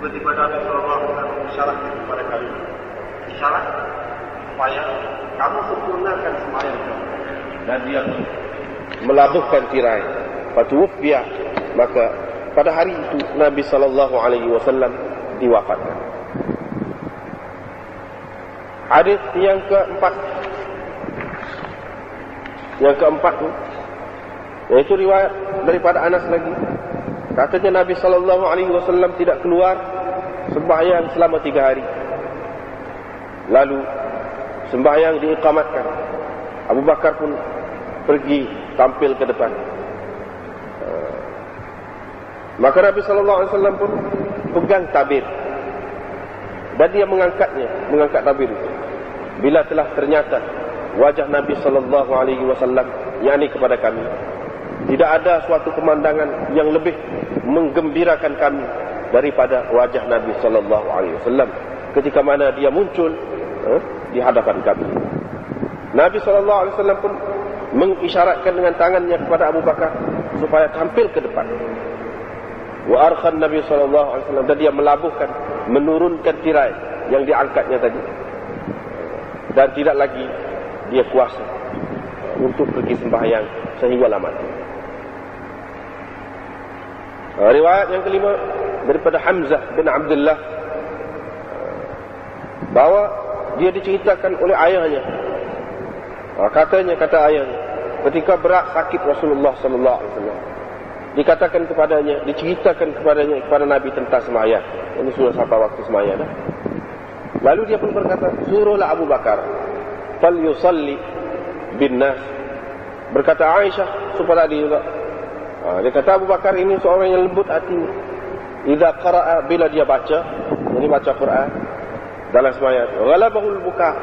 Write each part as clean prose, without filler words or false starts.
tiba-tiba Nabi SAW isyarat kepada kami, isyarat supaya kamu sempurnakan sembahyang kamu. Dan dia melabuhkan tirai. Fatuwuffiya, maka pada hari itu Nabi SAW diwafatkan. Hadis yang keempat, yaitu riwayat daripada Anas lagi. Katanya Nabi SAW tidak keluar sembahyang selama 3 hari. Lalu sembahyang diiqamatkan. Abu Bakar pun pergi tampil ke depan. Maka Nabi SAW pun pegang tabir dan dia mengangkat tabir itu. Bila telah ternyata wajah Nabi SAW, yakni kepada kami, tidak ada suatu pemandangan yang lebih menggembirakan kami daripada wajah Nabi SAW ketika mana dia muncul di hadapan kami. Nabi SAW pun mengisyaratkan dengan tangannya kepada Abu Bakar supaya tampil ke depan. Wa arkhan Nabi SAW, dan dia melabuhkan, menurunkan tirai yang diangkatnya tadi, dan tidak lagi dia kuasa untuk pergi sembahyang sehinggalah mati. Riwayat yang kelima daripada Hamzah bin Abdullah, bahawa dia diceritakan oleh ayahnya. Kata ayahnya, ketika berat sakit Rasulullah SAW, dikatakan kepadanya, diceritakan kepada Nabi tentang sembahyang. Ini sudah sampai waktu sembahyang dah. Lalu dia pun berkata, suruhlah Abu Bakar fal yusalli bin nas. Berkata Aisyah supaya dia juga. Dia kata Abu Bakar ini seorang yang lembut hati. Idza qara'a, bila dia baca, ini baca Quran dalam sembahyang, ghalabahul buka,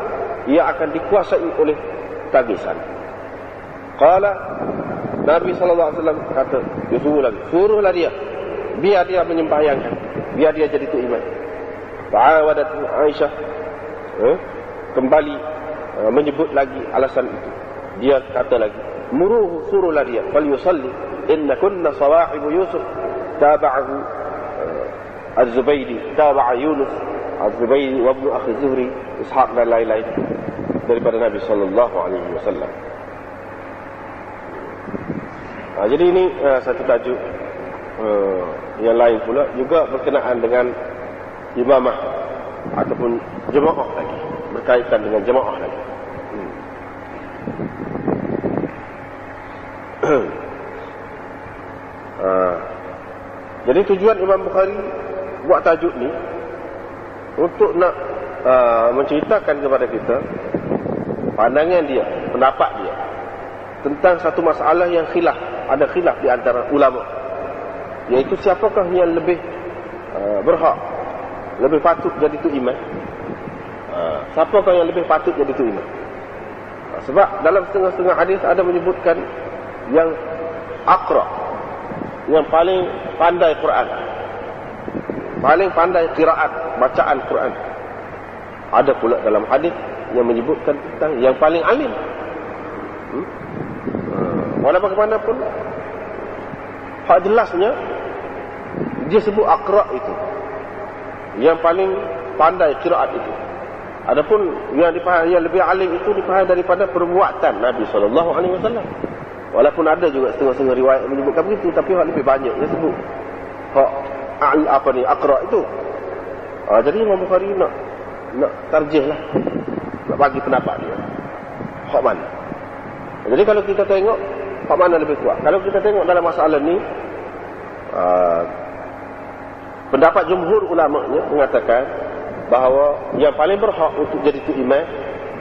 ia akan dikuasai oleh tangisan. Qala, Nabi SAW kata, suruhlah dia, biar dia menyembahyangkan, biar dia jadi tu imam. Fa'awadat Aisyah kembali menyebut lagi alasan itu. Dia kata lagi, muruhu, suruhlah dia, fal yusalli, inna kunna sawahibu Yusuf, taba'ahu Az-Zubaydi, taba'a Yunus Az-Zubaydi wa ibnu akhi Zuhri, Ishaq dan lain-lain daripada Nabi SAW. Jadi ini satu tajuk yang lain pula, juga berkenaan dengan imamah ataupun jemaah lagi, berkaitan dengan jemaah lagi. Jadi tujuan Imam Bukhari buat tajuk ni untuk nak menceritakan kepada kita pandangan dia, pendapat dia tentang satu masalah yang ada khilaf di antara ulama, iaitu siapakah yang lebih berhak, lebih patut jadi tu imam. Siapakah yang lebih patut jadi tu imam? Sebab dalam setengah-setengah hadis ada menyebutkan yang aqra, yang paling pandai Quran, paling pandai qiraat, bacaan Quran. Ada pula dalam hadis yang menyebutkan tentang yang paling alim. Walau bagaimanapun, hak jelasnya dia sebut aqra itu, yang paling pandai qiraat itu. Adapun yang dipahami, yang lebih alim itu dipahami daripada perbuatan Nabi SAW. Walaupun ada juga setengah-setengah riwayat yang menyebutkan begitu, tapi hak lebih banyak dia sebut hak aqra itu. Jadi Imam Bukhari nak tarjih lah, nak bagi pendapat dia hak mana. Jadi kalau kita tengok hak mana lebih kuat, kalau kita tengok dalam masalah ni, pendapat jumhur ulama'nya mengatakan bahawa yang paling berhak untuk jadi tu imam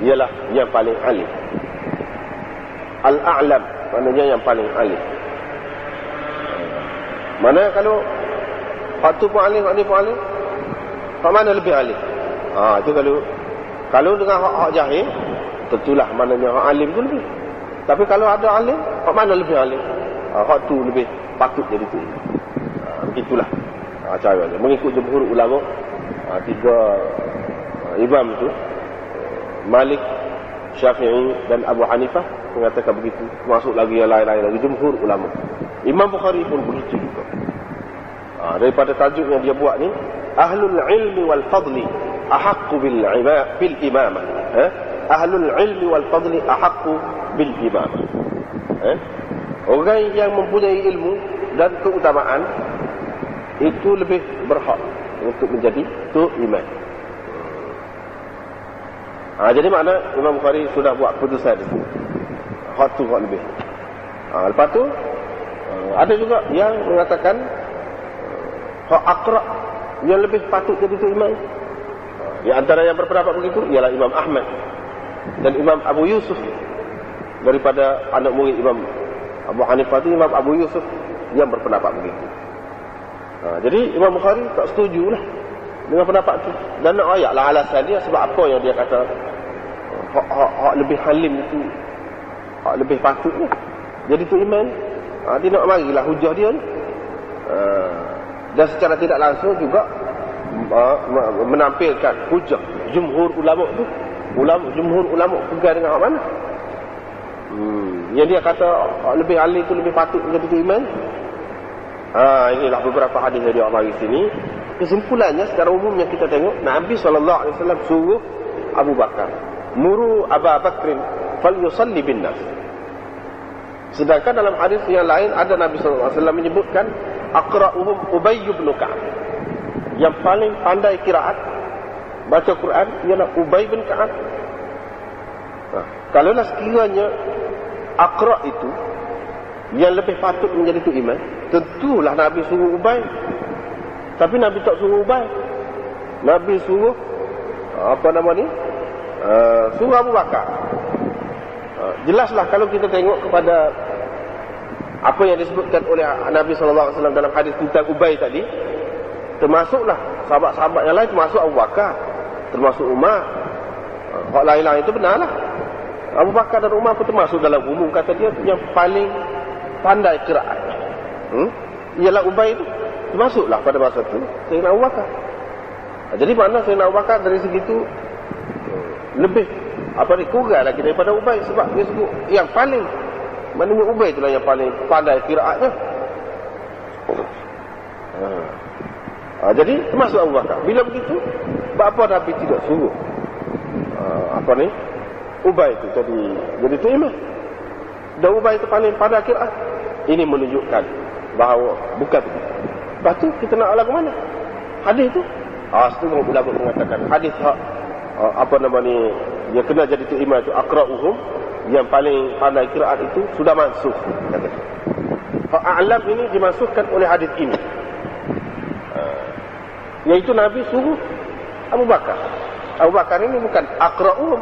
ialah yang paling alim. Al-a'lam, maknanya yang paling alim. Mana kalau hak tu pun alim, hak ni pun alim, hak mana lebih alim? Itu kalau dengan hak jahil, tentulah maknanya hak alim tu lebih. Tapi kalau ada alim, hak mana lebih alim? Hak tu lebih patut jadi tu. Begitulah caranya. Mengikut jumhur ulama, 3 imam tu, Malik, Syafi'i dan Abu Hanifah mengatakan begitu. Masuk lagi yang lain-lain lagi, jumhur ulama. Imam Bukhari pun begitu juga. Daripada tajuk yang dia buat ni, ahlul ilmi wal fadli ahaqqu bil imamah. Ahlul ilmi wal fadli ahaqqu bil imamah. Orang yang mempunyai ilmu dan keutamaan itu lebih berhak untuk menjadi tu imam. Jadi makna Imam Bukhari sudah buat keputusan itu. Hak tu hak lebih. Lepas tu ada juga yang mengatakan hak Aqra yang lebih patut jadi tu imam. Di antara yang berpendapat begitu ialah Imam Ahmad dan Imam Abu Yusuf. Daripada anak murid Imam Abu Hanifah itu Imam Abu Yusuf yang berpendapat begitu. Jadi Imam Bukhari tak setujulah dengan pendapat itu. Dan nak ayatlah alasan dia sebab apa yang dia kata hak lebih halim itu, hak lebih patutnya jadi tu imam. Dia nak marilah hujah dia ni. Dan secara tidak langsung juga menampilkan hujah jumhur ulama tu. Jumhur ulama pegang dengan hak mana? Yang dia kata hak lebih halim itu lebih patut menjadi tu imam. Inilah beberapa hadis yang dia mari sini. Kesimpulannya secara umumnya kita tengok Nabi SAW suruh Abu Bakar, muru Abu Bakrin falyusalli bin nas. Sedangkan dalam hadis yang lain ada Nabi SAW menyebutkan aqra'uhum Ubay bin Ka'ab. Yang paling pandai qiraat baca Quran ialah Ubay bin Ka'ab. Kalaulah sekiranya Aqra' itu yang lebih patut menjadi tu imam, tentulah Nabi suruh Ubay. Tapi Nabi tak suruh Ubay. Nabi suruh suruh Abu Bakar. Jelaslah kalau kita tengok kepada apa yang disebutkan oleh Nabi SAW dalam hadis tentang Ubay tadi, termasuklah sahabat-sahabat yang lain, termasuk Abu Bakar, termasuk Umar. Hak lain-lain itu benarlah. Abu Bakar dan Umar pun termasuk dalam umum kata dia yang paling pandai qiraat. Ialah Ubay itu termasuklah pada masa itu Sayyidina Abu Bakar. Jadi mana Sayyidina Abu Bakar dari segi itu lebih kurang lagi daripada Ubay, sebab dia sebut yang paling, maknanya Ubay itulah yang paling pandai qiraatnya. Jadi termasuk Abu Bakar. Bila begitu, apa Nabi tidak suruh Ubay itu jadi tu imam. Dan Ubay itu paling pandai qiraat. Ini menunjukkan bahawa bukan begitu. Lepas tu kita nak lagu mana? Hadis tu setengah ulama mengatakan hadis dia kena jadi tu imam itu aqra'uhum, yang paling pandai qiraat itu sudah mansukh kata. Hak a'lam ini dimasukkan oleh hadis ini. Iaitu Nabi suruh Abu Bakar. Abu Bakar ini bukan aqra'uhum,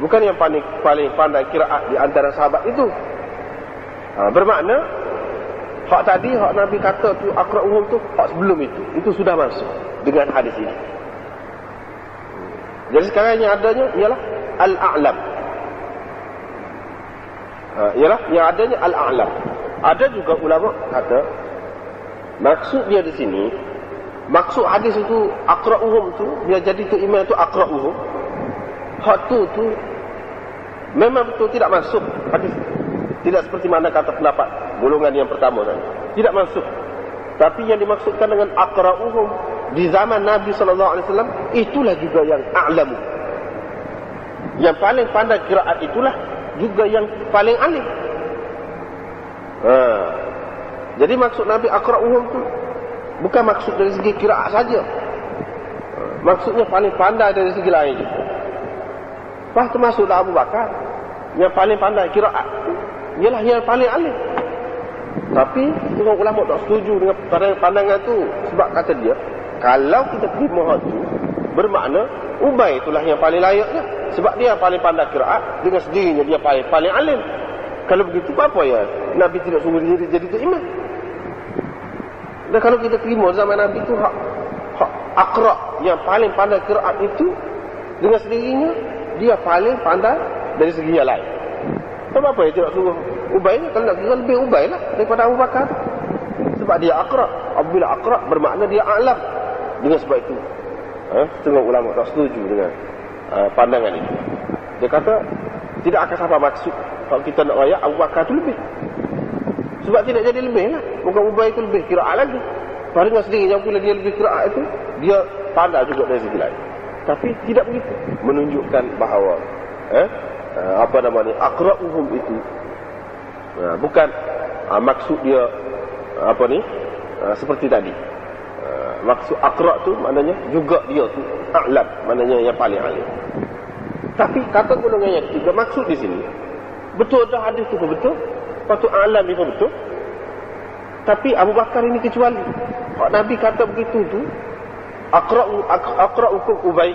bukan yang paling pandai qiraat di antara sahabat itu. Bermakna hak tadi, hak Nabi kata tu aqra'uhum tu, hak sebelum itu sudah masuk dengan hadis ini. Jadi sekarang yang adanya ialah al-a'lam. Ialah yang adanya al-a'lam. Ada juga ulama kata maksud dia di sini, maksud hadis itu aqra'uhum tu, dia jadi tu imam tu aqra'uhum. Hak tu memang betul tidak masuk hadis. Tidak seperti mana kata pendapat golongan yang pertama tadi. Tidak masuk. Tapi yang dimaksudkan dengan aqra'uhum di zaman Nabi SAW, itulah juga yang a'lamu. Yang paling pandai qiraat itulah juga yang paling alim. Jadi maksud Nabi aqra'uhum tu bukan maksud dari segi qiraat saja. Maksudnya paling pandai dari segi lain juga. Lepas tu masuklah Abu Bakar, yang paling pandai qiraat ialah yang paling alim. Tapi setengah ulama tak setuju dengan pandangan tu. Sebab kata dia, kalau kita terima hal tu, bermakna Ubay itulah yang paling layaknya. Sebab dia paling pandai qiraat, dengan sendirinya dia paling alim. Kalau begitu apa ya Nabi tidak suruh dia jadi tu imam? Dan kalau kita terima zaman Nabi tu hak Aqra' yang paling pandai qiraat itu, dengan sendirinya dia paling pandai dari segi yang lain. Sebab apa dia tidak suruh Ubay ni? Kalau nak kira lebih Ubay lah daripada Abu Bakar. Sebab dia Aqra'. Apabila Aqra' bermakna dia a'lam. Dengan sebab itu setengah ulama tak setuju dengan pandangan ini. Dia kata tidak akan sampai maksud kalau kita nak rayak Abu Bakar tu lebih. Sebab tidak jadi lebih lah. Bukan Ubay tu lebih qiraat lagi. Farinah sendiri yang bila dia lebih qiraat itu, dia pandai juga dari segi lain. Tapi tidak begitu. Menunjukkan bahawa aqra'uhum itu bukan maksud dia seperti tadi. Maksud aqra' tu maknanya juga dia tu a'lam, maknanya yang paling alim. Tapi kata golongan yang ketiga, maksud di sini betul dah hadis tu betul, patut alam itu betul. Tapi Abu Bakar ini kecuali. Kalau Nabi kata begitu tu, aqra'ukum Ubay,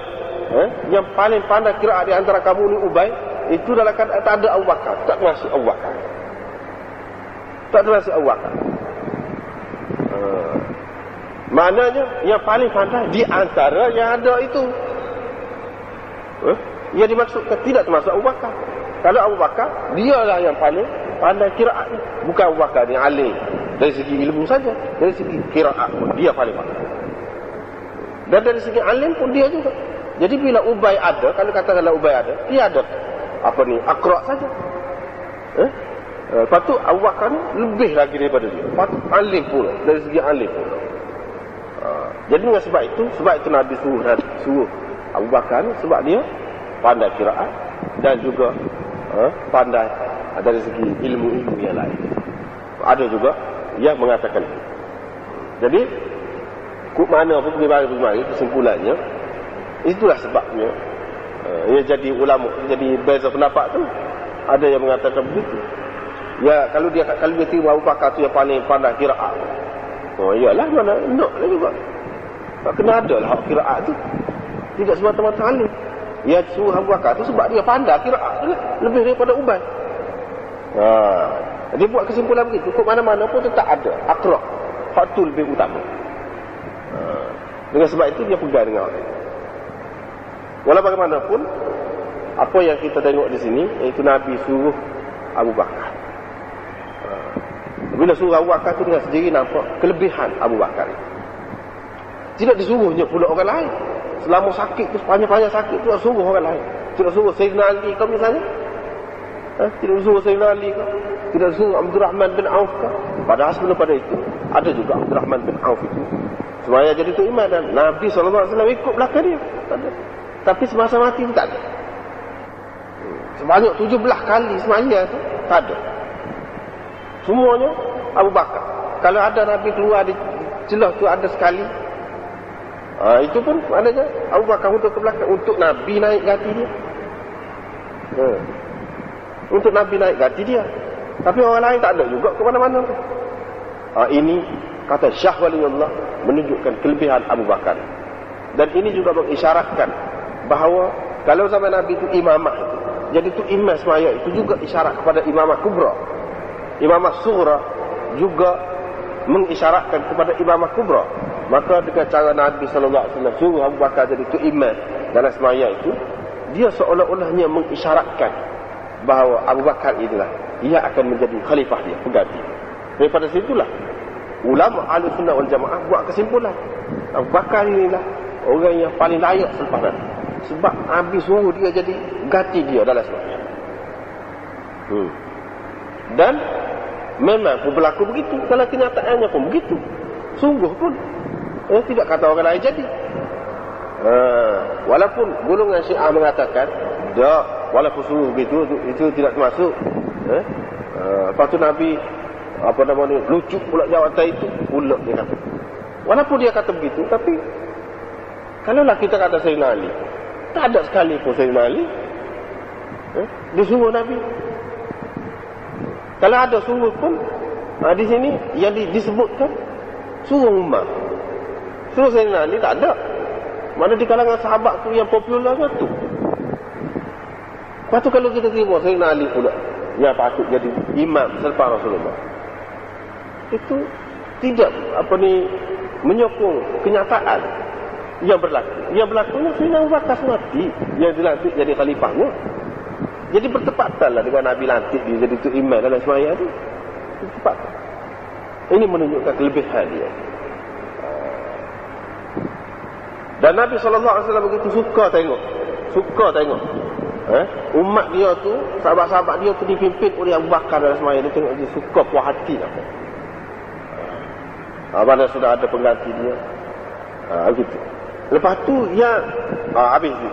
yang paling pandai qiraat di antara kamu ni Ubay, itu dalam keadaan tak ada Abu Bakar, tak masuk Abu Bakar. Tak masuk Abu Bakar. Maknanya yang paling pandai di antara yang ada itu. Yang dimaksudkan tidak termasuk Abu Bakar. Kalau Abu Bakar, dialah yang paling pandai qiraat. Bukan Abu Bakar ni alim dari segi ilmu saja, dari segi qiraat pun dia paling pandai. Dan dari segi alim pun dia juga. Jadi bila Ubay ada, kalau katakanlah Ubay ada, dia ada aqra' saja. Patut Abu Bakar ni lebih lagi daripada dia. Patut alim pula, dari segi alim pula. Jadi dengan sebab itu Nabi suruh Abu Bakar ni, sebab dia pandai qiraat dan juga pandai dari segi ilmu-ilmu yang lain. Ada juga yang mengatakan itu. Jadi mana pun pergi kesimpulannya, itulah sebabnya ia jadi ulama, jadi beza pendapat tu. Ada yang mengatakan begitu. Ya, kalau dia terima Abu Bakar tu yang paling pandai qiraat. Iyalah, mana nak lah juga. Tak kena ada lah hak qiraat tu. Tidak semata-mata alim. Ya, suruh Abu Bakar tu sebab dia pandai qiraat lebih daripada Ubay. Dia buat kesimpulan begitu. Kok mana-mana pun tetap ada aqra'. Hak tu lebih utama. Dengan sebab itu dia pegang dengan orang. Walau bagaimanapun, apa yang kita tengok di sini, iaitu Nabi suruh Abu Bakar. Bila suruh Abu Bakar tu dengan sendiri nampak kelebihan Abu Bakar. Tidak disuruhnya pula orang lain. Selama sakit tu, sepanjang-panjang sakit tu, suruh orang lain. Tidak suruh Sayyidina Ali kau misalnya. Tidak suruh Sayyidina Ali kau. Tidak suruh Abdul Rahman bin Auf kau. Padahal sebelum pada itu, ada juga Abdul Rahman bin Auf itu semaya jadi tu imam, dan Nabi SAW ikut belakang dia. Tak ada. Tapi semasa mati tak ada. Sebanyak 17 kali semaya tu tak ada. Semuanya Abu Bakar. Kalau ada Nabi keluar di celah tu ada sekali, itu pun adanya Abu Bakar untuk ke belakang, untuk Nabi naik gati dia. Untuk Nabi naik gati dia. Tapi orang lain tak ada juga ke mana-mana tu. Ini kata Syah Waliullah menunjukkan kelebihan Abu Bakar. Dan ini juga mengisyaratkan bahawa kalau zaman Nabi itu imamah, jadi itu imam semaya itu juga isyarat kepada imamah kubra. Imamah sughra juga mengisyaratkan kepada imamah kubra. Maka dengan cara Nabi SAW suruh Abu Bakar jadi itu imam dalam semaya itu, dia seolah-olahnya mengisyaratkan bahawa Abu Bakar inilah ia akan menjadi khalifah dia, pengganti. Daripada situlah ulama Ahlussunnah wal Jamaah buat kesimpulan, Abu Bakar inilah orang yang paling layak selepas Nabi. Sebab Nabi suruh dia jadi ganti dia dalam semaya. Dan memang pun berlaku begitu. Dalam kenyataannya pun begitu. Sungguh pun tidak kata orang lain jadi. Walaupun golongan Syiah mengatakan tak, walaupun suruh begitu itu tidak termasuk. Lepas tu Nabi lucu pula jawatan itu pula dia kata. Walaupun dia kata begitu, tapi kalaulah kita kata Sayyidina Ali, tak ada sekali pun Sayyidina Ali disuruh Nabi. Kalau ada suruh pun di sini yang disebutkan suruh Umar. Suruh Sayyidina Ali tak ada. Mana di kalangan sahabat tu yang popularnya tu. Lepas tu kalau kita terima Sayyidina Ali pula yang patut jadi imam selepas Rasulullah, itu tidak menyokong kenyataan yang berlaku. Yang berlakunya Sayyidina Abu Bakar mati, yang dilantik jadi khalifahnya. Jadi bertepatanlah dengan Nabi lantik dia jadi tu imam dalam semaya tu. Tepat. Ini menunjukkan kelebihan dia. Dan Nabi SAW begitu suka tengok umat dia tu, sahabat-sahabat dia tu dipimpin oleh Abu Bakar dalam semaya. Dia tengok dia suka puas hati. Mana sudah ada pengganti dia. Gitu. Lepas tu yang habis ni.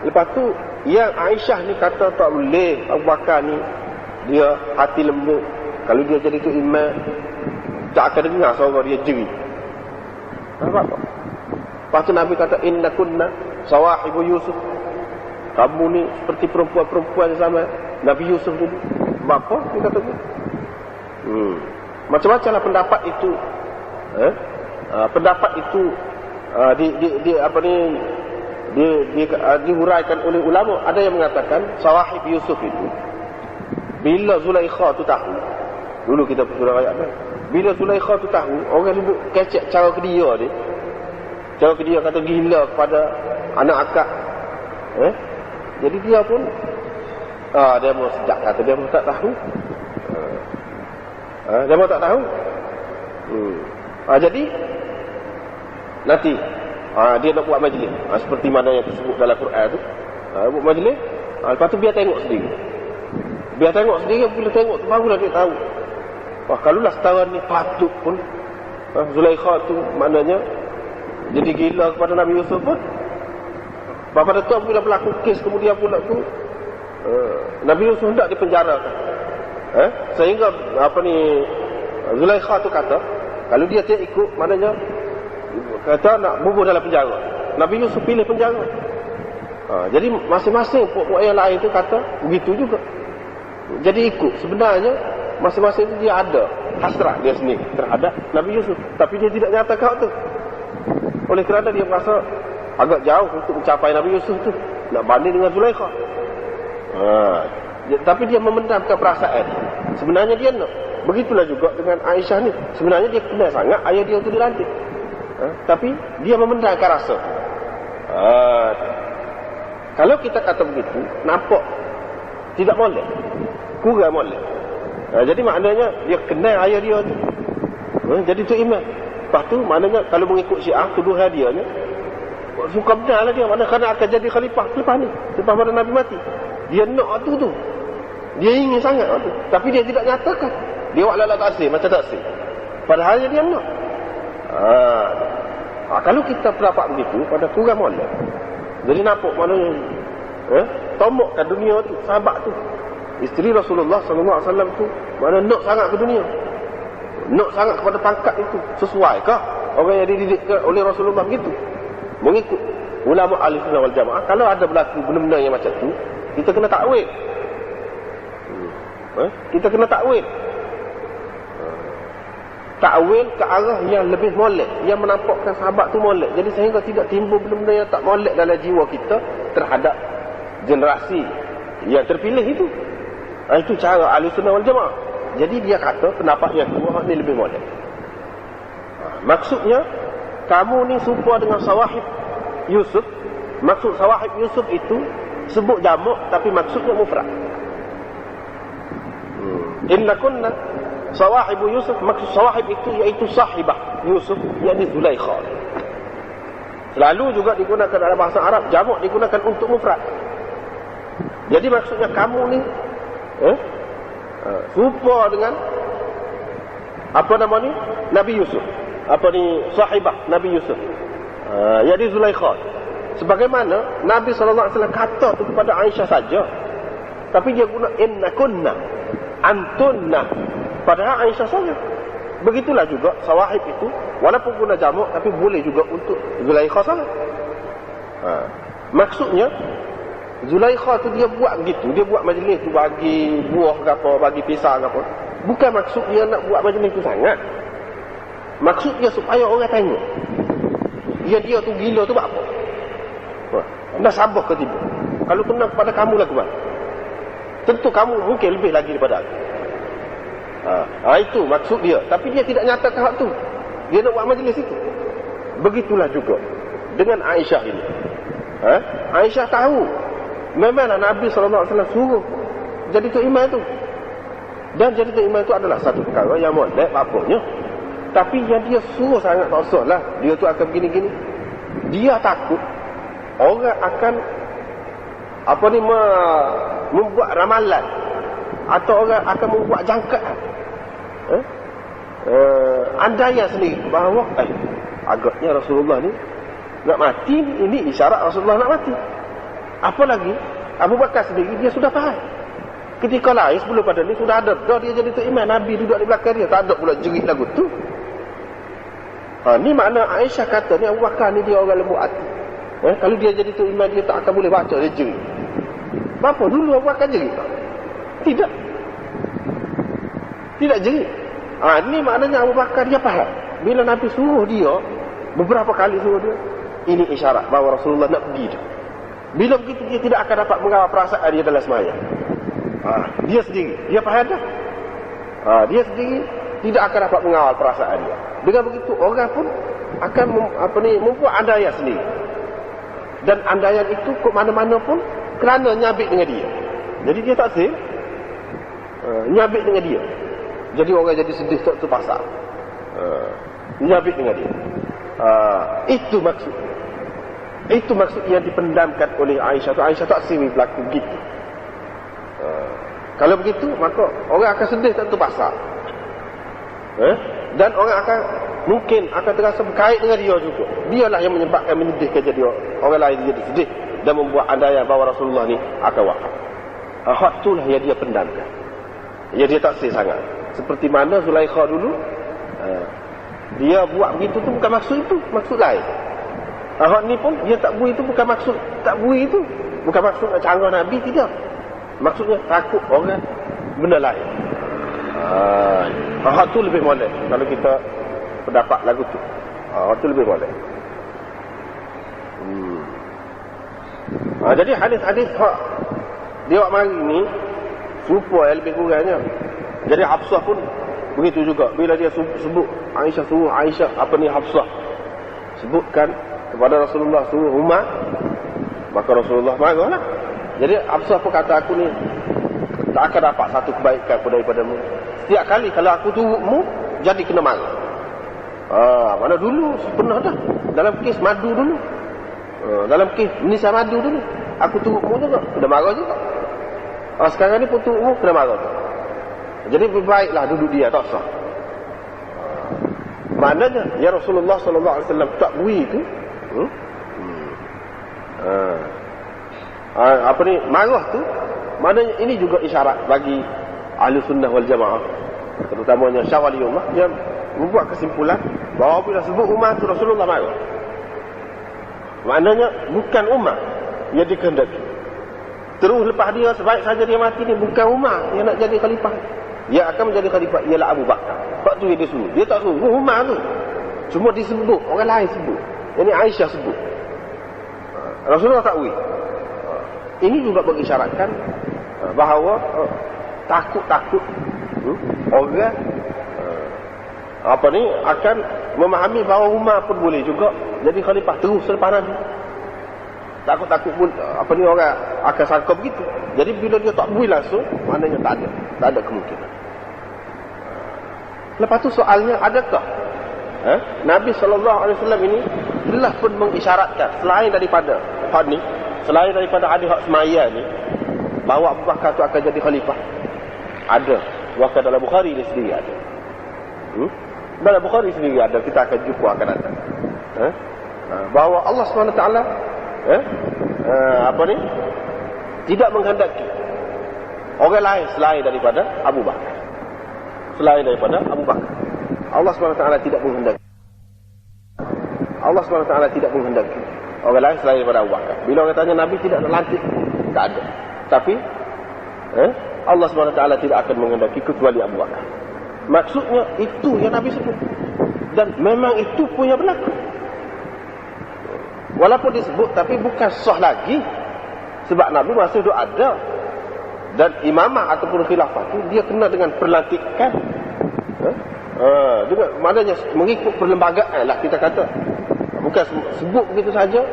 Lepas tu yang Aisyah ni kata tak boleh Abu Bakar ni dia hati lembut. Kalau dia jadi tu imam, tak akan dengar suara dia jeri. Nampak tak? Lepas tu Nabi kata inna kunna sawahibu Yusuf. Kamu ni seperti perempuan-perempuan zaman Nabi Yusuf dulu. Bapa dia kata tu. Macam-macam lah pendapat itu. Pendapat itu dihuraikan oleh ulama. Ada yang mengatakan sawahib Yusuf itu bila Zulaikha tu tahu, dulu kita pernah ayat kan, bila Zulaikha tu tahu, orang ni kecek cara kedia dia. Cara kedia kata gila kepada anak akak. Jadi dia pun dia mau sejak kata dia mau tak tahu. Dia mau tak tahu. Jadi nanti dia nak buat majlis, seperti mana yang disebut dalam Quran tu. Buat majlis, lepas tu biar tengok sendiri. Biar tengok sendiri, bila tengok tu barulah dia tahu. Wah, kalaulah setara ni patut pun Zulaikha tu maknanya jadi gila kepada Nabi Yusuf pun. Pada tu bila berlaku kes kemudian pula tu Nabi Yusuf hendak dipenjarakan. Sehingga Zulaikha tu kata kalau dia tidak ikut, maknanya kata nak bubuh dalam penjara. Nabi Yusuf pilih penjara. Jadi masing-masing puak-puak yang lain tu kata begitu juga. Jadi ikut. Sebenarnya masing-masing tu dia ada hasrat dia sendiri terhadap Nabi Yusuf, tapi dia tidak nyatakan tu. Oleh kerana dia merasa agak jauh untuk mencapai Nabi Yusuf tu, nak banding dengan Zulaikha. Tapi dia memendamkan perasaan. Sebenarnya dia nak. Begitulah juga dengan Aisyah ni. Sebenarnya dia kenal sangat ayah dia tu dilantik. Tapi dia memendamkan rasa. Kalau kita kata begitu, nampak tidak boleh. Kurang boleh. Jadi maknanya dia kenal ayah dia tu. Jadi tu imam. Lepas tu maknanya kalau mengikut Syiah, tuduhan dia ni suka benar lah dia. Mana kerana akan jadi khalifah selepas ni. Selepas pada Nabi mati. Dia nak waktu tu. Dia ingin sangat waktu tu. Tapi dia tidak nyatakan. Dia buat lala taksir, macam taksir. Padahal dia nak. Kalau kita pendapat begitu, pada kurang boleh. Jadi nampak maknanya tomokkan dunia tu, sahabat tu. Isteri Rasulullah SAW tu mana nak sangat ke dunia. Nak sangat kepada pangkat itu. Sesuaikah orang yang dididik oleh Rasulullah begitu? Mengikut ulama ahli sunnah wal jamaah, kalau ada berlaku benda-benda yang macam tu, kita kena takwil. Kita kena takwil. Takwil ke arah yang lebih molek, yang menampakkan sahabat tu molek. Jadi sehingga tidak timbul benda-benda yang tak molek dalam jiwa kita terhadap generasi yang terpilih itu. Itu cara ahli sunnah wal jamaah. Jadi dia kata pendapat yang kedua ni lebih molek. Maksudnya kamu ni serupa dengan sawahib Yusuf. Maksud sawahib Yusuf itu sebut jamak tapi maksudnya mufrad. Inna kunna sawahibu Yusuf. Maksud sawahib itu iaitu sahibah Yusuf, yakni Zulaikha. Selalu juga digunakan dalam bahasa Arab, jamak digunakan untuk mufrad. Jadi maksudnya kamu ni serupa dengan apa nama ni? Nabi Yusuf. Apa ni? Sahibah Nabi Yusuf. Jadi Zulaikha. Sebagaimana Nabi SAW kata tu kepada Aisyah saja. Tapi dia guna inna kunna, antunna. Padahal Aisyah saja. Begitulah juga sawahib itu. Walaupun guna jamak, tapi boleh juga untuk Zulaikha saja. Maksudnya Zulaikha tu dia buat begitu. Dia buat majlis tu bagi buah ke apa, bagi pisang ke apa. Bukan maksud dia nak buat majlis tu sangat. Maksud dia supaya orang tengok. Dia tu gila tu buat apa? Dah sabar ke tidak? Kalau kena kepada kamu lah kemana? Tentu kamu mungkin lebih lagi daripada aku. Itu maksud dia. Tapi dia tidak nyatakan hak tu. Dia nak buat majlis itu. Begitulah juga dengan Aisyah ini. Aisyah tahu memanglah Nabi SAW suruh jadi tu imam tu. Dan jadi tu imam tu adalah satu perkara yang molek bapaknya. Tapi yang dia suruh sangat tak usah lah. Dia tu akan begini-gini. Dia takut orang akan membuat ramalan atau orang akan membuat jangkaan. andaian sendiri bahawa agaknya Rasulullah ni nak mati, ini isyarat Rasulullah nak mati. Apalagi Abu Bakar sendiri dia sudah faham. Ketika lain sebelum pada ni sudah ada dah dia jadi tok imam, Nabi duduk di belakang dia, tak ada pula jerit lagu tu. Ni makna Aisyah kata ni Abu Bakar ni dia orang lembut hati. Kalau dia jadi tok imam dia tak akan boleh baca, dia jerit. Bapa dulu Abu Bakar jerit tak? Tidak. Tidak jerit. Ni maknanya Abu Bakar dia faham. Bila Nabi suruh dia, beberapa kali suruh dia, ini isyarat bahawa Rasulullah nak pergi dah. Bila begitu dia tidak akan dapat mengawal perasaan dia dalam sembahyang. Dia sendiri, dia faham dah. Dia sendiri tidak akan dapat mengawal perasaan dia. Dengan begitu orang pun akan membuat andaian sendiri. Dan andaian itu ke mana-mana pun kerana nyabik dengan dia. Jadi dia tak sih nyabik dengan dia. Jadi orang jadi sedih tak terpaksa. Nyabik dengan dia. Itu maksud. Itu maksud yang dipendamkan oleh Aisyah. Aisyah tak sih berlaku begitu. Kalau begitu maka orang akan sedih tak terpaksa. Dan orang akan mungkin akan terasa berkait dengan dia juga. Dialah yang menyebabkan menyedihkan jadi orang lain jadi sedih dan membuat andaian bahawa Rasulullah ni akan wafat. Hak itulah yang dia pendamkan. Ya dia tak sih sangat. Seperti mana Zulaikha dulu, dia buat begitu tu bukan maksud itu, maksud lain. Hak ni pun dia tak bui itu bukan maksud tak bui itu, bukan maksud nak canggah Nabi, tidak. Maksudnya takut orang benda lain. Hak tu lebih molek kalau kita pendapat lagu tu. Hak tu lebih molek. Jadi hadis-hadis hak dia buat mari ni serupa lebih kurangnya. Jadi Hafsah pun begitu juga. Bila dia sebut Aisyah suruh Hafsah sebutkan kepada Rasulullah suruh Umar, maka Rasulullah marahlah. Jadi Hafsah pun kata, aku ni tak akan dapat satu kebaikan daripadamu. Setiap kali kalau aku turutmu, jadi kena marah. Mana dulu pernah dah dalam kes madu dulu. Dalam kes Nisa madu dulu, aku turutmu juga kena marah juga. Sekarang ni pun turutmu kena marah juga. Jadi baiklah duduk dia, tak sah. Maknanya ya Rasulullah sallallahu alaihi wasallam tak bui itu marah tu, maknanya ini juga isyarat bagi ahli sunnah wal jamaah, terutamanya Syawaliyullah, yang membuat kesimpulan bahawa bila sebut Umar tu Rasulullah marah. Maknanya bukan Umar yang dikehendaki. Terus lepas dia sebaik saja dia mati ni, bukan Umar yang nak jadi khalifah. Yang akan menjadi khalifah ialah Abu Bakar. Sebab tu dia suruh. Dia tak suruh Umar tu. Cuma disebut, orang lain sebut. Ini Aisyah sebut. Rasulullah tak wui. Ini juga mengisyaratkan bahawa takut-takut orang akan memahami bahawa Umar pun boleh juga jadi khalifah terus selepas Nabi. Takut-takut pun orang akan sangka begitu. Jadi bila dia tak bui langsung, maknanya tak ada kemungkinan. Lepas tu soalnya, adakah Nabi SAW ini telah pun mengisyaratkan selain daripada hak ni, selain daripada ada hak semaya ni, bahawa Abu Bakar tu akan jadi khalifah? Ada. Bahkan dalam Bukhari ni sendiri ada. Dalam Bukhari sendiri ada, kita akan jumpa akan datang. Bahawa Allah SWT tidak menghendaki orang lain selain daripada Abu Bakar. Selain daripada Abu Bakar, Allah SWT tidak menghendaki. Allah SWT tidak menghendaki orang lain selain daripada Abu Bakar. Bila orang tanya Nabi tidak lantik, tak ada. Tapi Allah SWT tidak akan menghendaki kecuali Abu Bakar. Maksudnya itu yang Nabi sebut, dan memang itu pun yang berlaku. Walaupun disebut, tapi bukan sah lagi. Sebab Nabi masih itu ada. Dan imamah ataupun khilafah itu dia kena dengan perlantikan. Juga maknanya mengikut perlembagaan lah kita kata. Bukan sebut begitu saja.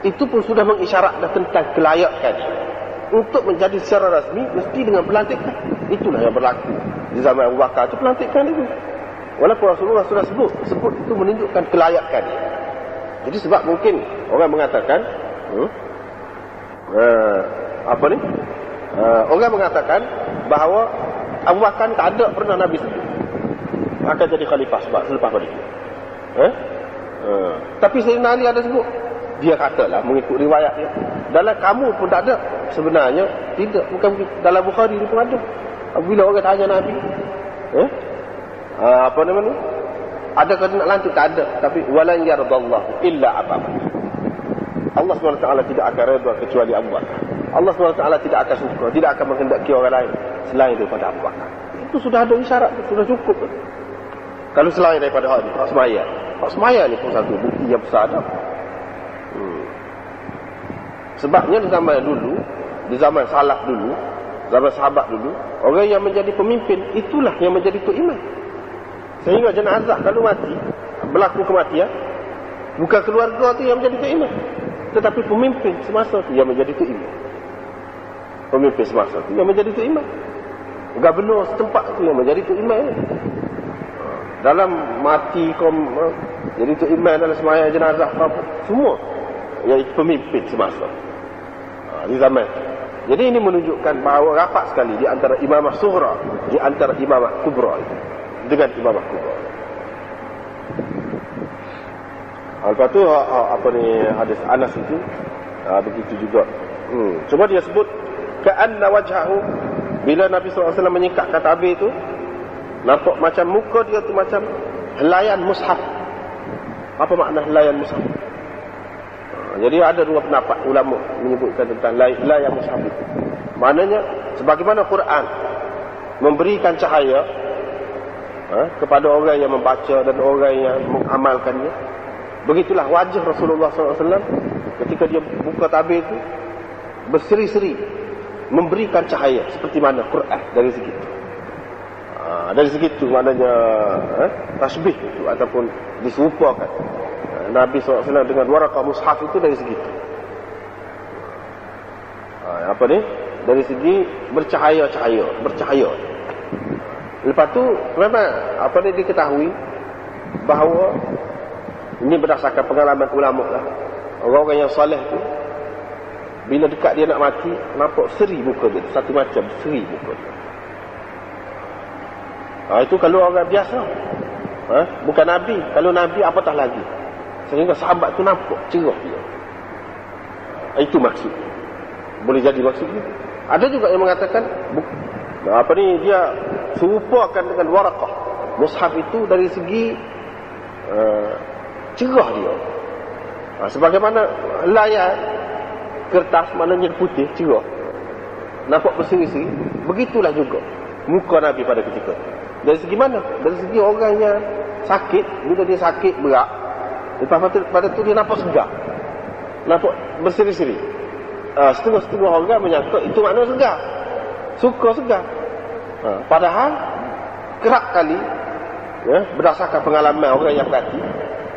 Itu pun sudah mengisyaratkan tentang kelayakan. Untuk menjadi secara rasmi, mesti dengan pelantikan. Itulah yang berlaku di zaman Abu Bakar itu, pelantikan itu. Walaupun Rasulullah sudah sebut itu menunjukkan kelayakan. Jadi sebab mungkin orang mengatakan orang mengatakan bahawa Abu Bakar tak ada pernah Nabi sebut. akan jadi khalifah sebab selepas pada itu. Tapi Sayyidina Ali ada sebut, dia katalah mengikut riwayat dia, dalam kamu pun tak ada. Sebenarnya tidak, bukan dalam Bukhari ni pun ada. Bila orang tanya Nabi, apa nama ni? Adakah dia nak lantik? Tak ada. Tapi walan yardallahu illa Abu Bakar. Allah SWT tidak akan redha kecuali Abu Bakar. Allah SWT tidak akan suka, tidak akan menghendaki orang lain selain daripada Abu Bakar. Itu sudah ada isyarat, sudah cukup. Kalau selain daripada hak ni, hak semaya. Hak semaya ni pun satu bukti yang besar dah. Sebabnya di zaman dulu, di zaman salaf dulu, zaman sahabat dulu, orang yang menjadi pemimpin itulah yang menjadi tok imam. Sehingga jenazah kalau mati, berlaku kematian, bukan keluarga tu yang menjadi tok imam, tetapi pemimpin semasa tu yang menjadi tok imam. Pemimpin semasa tu yang menjadi tok imam. Gubernur setempat tu yang menjadi tok imam. Dalam mati jadi tok imam dalam sembahyang jenazah apa semua yang pemimpin semasa di zaman. Jadi ini menunjukkan bahawa rapat sekali di antara imamah sughra, di antara imamah kubra dengan imamah kubra. Lepas tu apa ni hadis Anas itu begitu juga. Cuma dia sebut ka'anna wajhahu, bila Nabi SAW menyingkapkan tabir itu, nampak macam muka dia tu macam helaian mushaf. Apa makna helaian mushaf? Jadi ada dua pendapat ulama menyebutkan tentang helaian mushaf itu. Maknanya sebagaimana Quran memberikan cahaya kepada orang yang membaca dan orang yang mengamalkannya, begitulah wajah Rasulullah SAW ketika dia buka tabir itu berseri-seri memberikan cahaya seperti mana Quran dari segi itu. Dari segi itu maknanya tasbih itu ataupun diserupakan Nabi SAW dengan waraqah mushaf itu dari segi itu. Apa ni? Dari segi bercahaya. Lepas tu memang apa ni diketahui bahawa ini berdasarkan pengalaman ulama lah. Orang-orang yang soleh tu bila dekat dia nak mati, nampak seri muka dia, satu macam seri muka dia. Itu kalau orang biasa. Bukan Nabi. Kalau Nabi apatah lagi. Sehingga sahabat tu nampak cerah dia. Itu maksud. Boleh jadi maksud dia. Ada juga yang mengatakan apa ni, dia serupakan dengan waraqah mushaf itu dari segi cerah dia. Sebagaimana layar kertas maknanya putih, cerah, nampak berseri-seri, begitulah juga muka Nabi pada ketika itu. Dari segi mana? Dari segi orang yang sakit, bila dia sakit berat, lepas pada tu dia nampak segar, nampak berseri-seri. Setengah-setengah orang menyangka itu makna segar, suka segar. Padahal kerap kali berdasarkan pengalaman orang yang berhati,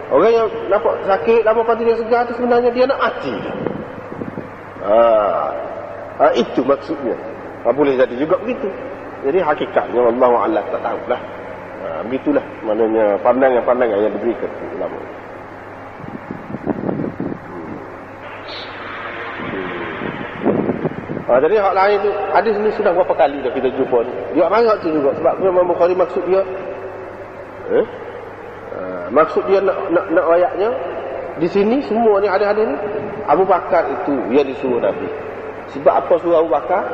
orang yang nampak sakit lama pada dia segar itu sebenarnya dia nak mati. Itu maksudnya. Boleh jadi juga begitu. Jadi hakikatnya wallahu a'lam, tak tahulah. Begitulah maknanya pandangan-pandangan yang diberikan ulama. Jadi hak lain tu, hadis ni sudah berapa kali dah kita jumpa ni. Dia marah tu juga sebab Imam Bukhari maksud dia maksud dia nak ayatnya di sini semua ni ada ni Abu Bakar itu yang disuruh Nabi. Sebab apa suruh Abu Bakar?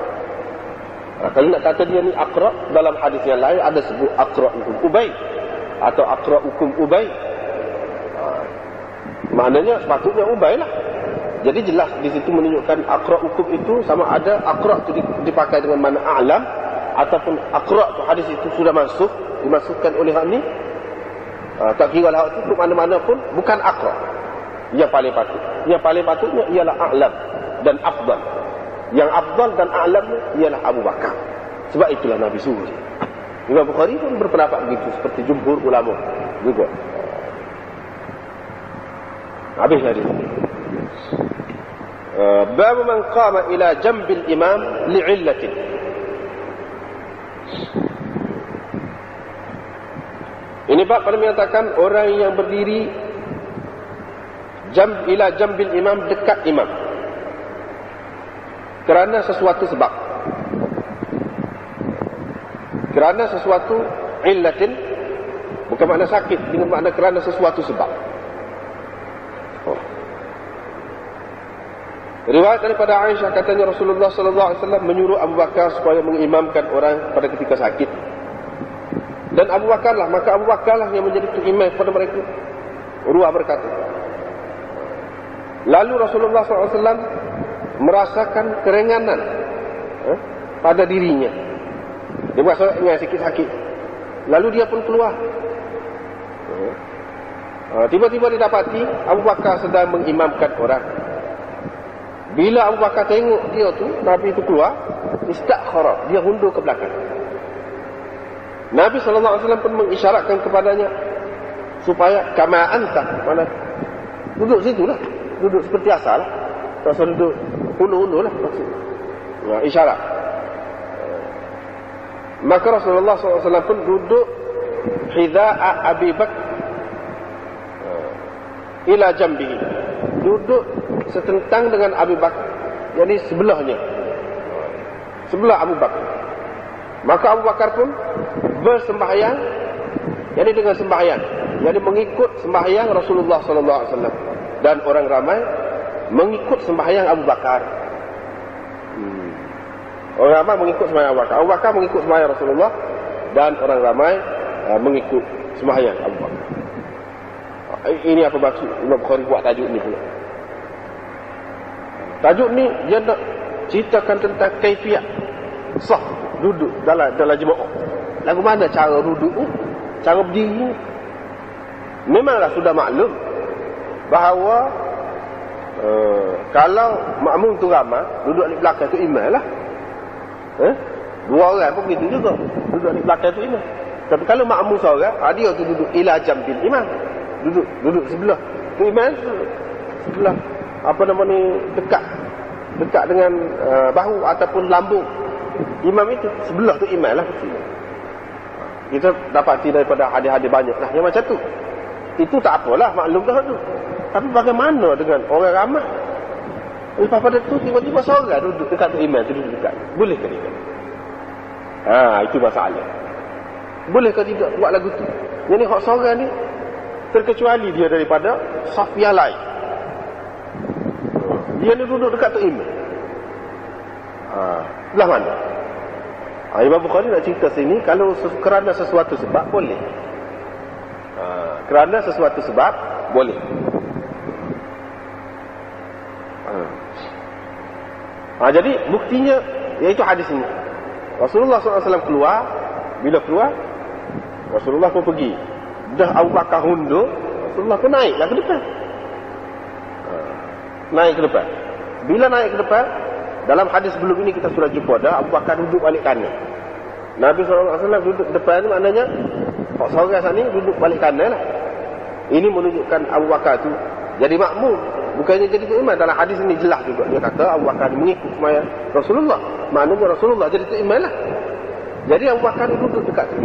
Kalau nak kata dia ni Aqra, dalam hadis yang lain ada sebut Aqra hukum Ubay atau Aqra hukum Ubay. Maknanya sepatutnya Ubay lah. Jadi jelas di situ menunjukkan Aqra hukum itu sama ada Aqra itu dipakai dengan makna a'lam ataupun Aqra tu hadis itu sudah masuk, dimasukkan oleh hak ni. Tak kira lah itu mana-mana pun bukan Aqra yang paling patut. Yang paling patutnya ialah a'lam dan afdal. Yang afdal dan a'lam ialah Abu Bakar. Sebab itulah Nabi suruh. Imam Bukhari pun berpendapat begitu seperti jumhur ulama juga. Habis tadi. Bab man qama ila jambil imam li'illatin. Ini bab pada menyatakan orang yang berdiri ila jambil imam, dekat imam, kerana sesuatu sebab, kerana sesuatu illatin, Bukan makna sakit, dengan makna kerana sesuatu sebab. Riwayat daripada Aisyah, katanya Rasulullah SAW menyuruh Abu Bakar supaya mengimamkan orang pada ketika sakit. Dan Abu Bakar lah, maka Abu Bakar lah yang menjadi imam kepada mereka. Urwah berkata. Lalu Rasulullah SAW merasakan keringanan pada dirinya. Dia buat solat dengan sikit-sakit. Lalu dia pun keluar. Tiba-tiba didapati Abu Bakar sedang mengimamkan orang. Bila Abu Bakar tengok dia tu, Nabi itu keluar, istakhara, dia hundur ke belakang. Nabi SAW pun mengisyaratkan kepadanya supaya kama anta, mana duduk situ lah, duduk seperti asal lah, tak usah duduk hundur-hundur lah maksudnya. Isyarat. Maka Rasulullah SAW pun duduk hidha'a Abi Bakar ila jambihi, duduk setentang dengan Abu Bakar, jadi sebelahnya, sebelah Abu Bakar. Maka Abu Bakar pun bersembahyang, jadi dengan sembahyang, jadi mengikut sembahyang Rasulullah SAW, dan orang ramai mengikut sembahyang Abu Bakar. Orang ramai mengikut sembahyang Abu Bakar. Abu Bakar mengikut sembahyang Rasulullah, dan orang ramai mengikut sembahyang Abu Bakar. Ini apa maksud Imam Bukhari buat tajuk ni pula? Tajuk ni dia nak ceritakan tentang kaifiat sah duduk dalam jemaah. Lagu mana cara duduk, cara berdiri. Memanglah sudah maklum bahawa kalau makmum tu ramai, duduk di belakang tu imam lah. Dua orang pun begitu juga, duduk di belakang tu imam. Tapi kalau makmum seorang, dia tu duduk ila jambil imam, duduk sebelah tu imam, sebelah apa nama ni, dekat dengan bahu ataupun lambung imam itu, sebelah tu imam lah. Kita dapati daripada hadis-hadis banyak lah yang macam tu. Itu tak apalah, maklum dah tu. Tapi bagaimana dengan orang ramai? Lepas pada tu tiba-tiba seorang duduk dekat tu imam tu, duduk dekat. Boleh ke tidak? Itu masalah. Boleh ke tidak buat lagu tu? Yang ni hak seorang ni terkecuali dia daripada saf yang lain. Dia ni duduk dekat tu imam. Belah mana? Imam Bukhari nak cerita sini, kalau kerana sesuatu sebab boleh. Kerana sesuatu sebab boleh. Jadi buktinya iaitu hadis ini. Rasulullah SAW keluar. Bila keluar, Rasulullah pun pergi. Dah Abu Bakar hundur, Rasulullah pun naiklah ke depan. Naik ke depan. Bila naik ke depan, dalam hadis sebelum ini kita sudah jumpa dah, Abu Bakar duduk balik kanan. Nabi SAW duduk depan ni maknanya seorang sana ni duduk balik kanan lah. Ini menunjukkan Abu Bakar tu jadi makmum, bukannya jadi imam. Dalam hadis ini jelas juga, dia kata Abu Bakar mengikut sembahyang Rasulullah, maknanya Rasulullah jadi imam lah. Jadi Abu Bakar duduk dekat tu,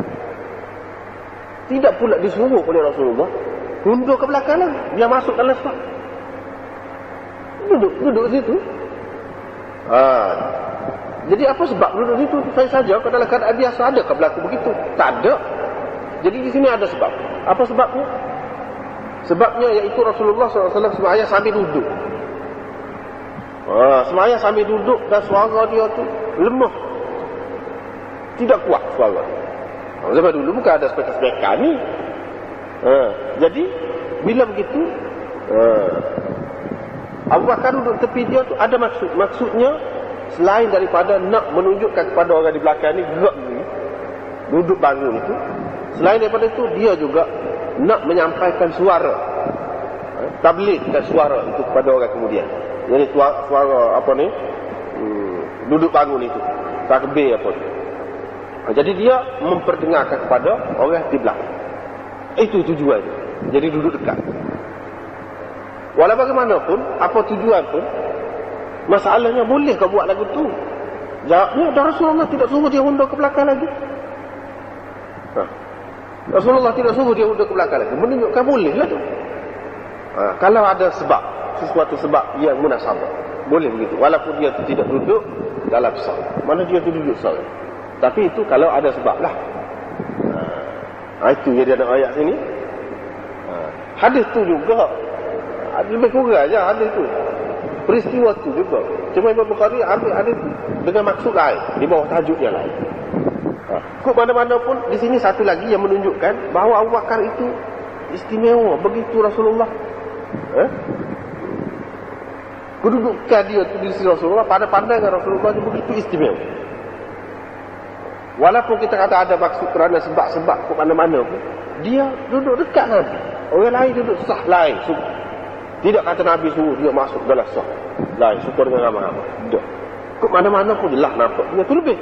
tidak pula disuruh oleh Rasulullah hundur ke belakang lah, dia masuk dalam saf, duduk situ. Jadi apa sebab duduk situ? Saya saja kalau dalam keadaan biasa ada ke berlaku begitu? Tak ada. Jadi di sini ada sebab. Apa sebabnya? Sebabnya iaitu Rasulullah SAW sembahyang sambil duduk. Sembahyang sambil duduk dan suara dia tu lemah, tidak kuat suara. Zaman dulu bukan ada speaker ni. Jadi bila begitu, Abu Bakar duduk tepi dia tu ada maksud. Maksudnya selain daripada nak menunjukkan kepada orang di belakang ni gerak ni, duduk bangun itu, selain daripada itu dia juga nak menyampaikan suara, tabligh dan suara itu kepada orang kemudian. Jadi suara apa ni, duduk bangun itu, takbir apa tu. Jadi dia memperdengarkan kepada orang di belakang. Itu tujuan. Jadi duduk dekat. Walau bagaimanapun, apa tujuan pun, masalahnya boleh kau buat lagu tu? Jawabnya, dah Rasulullah tidak suruh dia hundur ke belakang lagi. Rasulullah tidak suruh dia hundur ke belakang lagi, menunjukkan boleh lah tu. Kalau ada sebab, sesuatu sebab yang munasabah, boleh begitu. Walaupun dia tu tidak duduk dalam saf, mana dia tu duduk saf. Tapi itu kalau ada sebab lah. Itu yang dia ada ayat sini. Hadis tu juga lebih kurang aja hadis tu. Peristiwa tu juga. Cuma Imam Bukhari ambil hadis dengan maksud lain, di bawah tajuk yang lain. Kok mana-mana pun di sini satu lagi yang menunjukkan bahawa Abu Bakar itu istimewa begitu Rasulullah. Kedudukan dia tu di sisi Rasulullah, pada pandangan Rasulullah dia begitu istimewa. Walaupun kita kata ada maksud kerana sebab-sebab ke mana-mana pun, dia duduk dekat Nabi. Orang lain duduk sah lain. Tidak kata Nabi suruh dia masuk dalam sah lain, syukur dengan ramai-ramai. Tidak. Ke mana-mana pun jelas nampak. Dia tu lebih.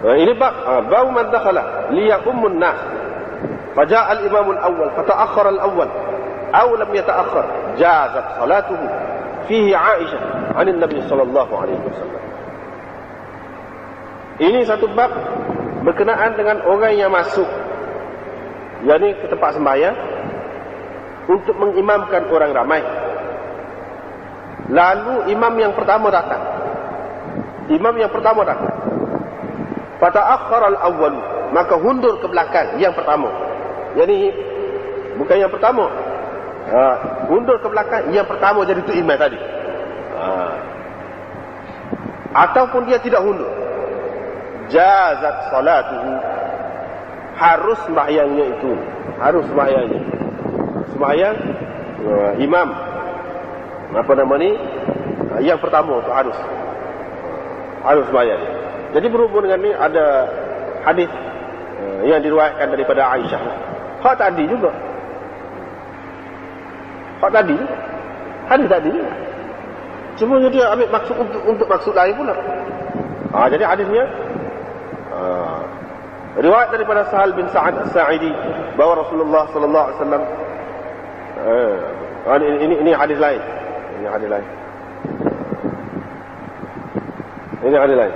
Ini bab man dakhala liyaqummun nas. Faja'a al-imam al-awwal fata'akhkhara al-awwal aw lam yata'akhkhar jazat salatuhu fihi Aisyah 'an an-nabi sallallahu alaihi wasallam. Ini satu bab berkenaan dengan orang yang masuk, yakni ke tempat sembahyang untuk mengimamkan orang ramai. Lalu imam yang pertama datang. Fata'akhkhara al-awwal, maka hundur ke belakang yang pertama. Jadi bukan yang pertama. Hundur ke belakang yang pertama jadi tu imam tadi. Ataupun dia tidak hundur. Jazat salatuhu, harus sembahyangnya itu. Sembahyang imam yang pertama tu harus sembahyang. Jadi berhubung dengan ni ada hadis yang diriwayatkan daripada Aisyah. Hak tadi juga. Hadis tadi. Cuma dia ambil maksud untuk maksud lain pula. Jadi hadisnya riwayat daripada Sahal bin Sa'ad As-Sa'idi bahawa Rasulullah sallallahu alaihi wasallam ini hadis lain. Ini hadis lain.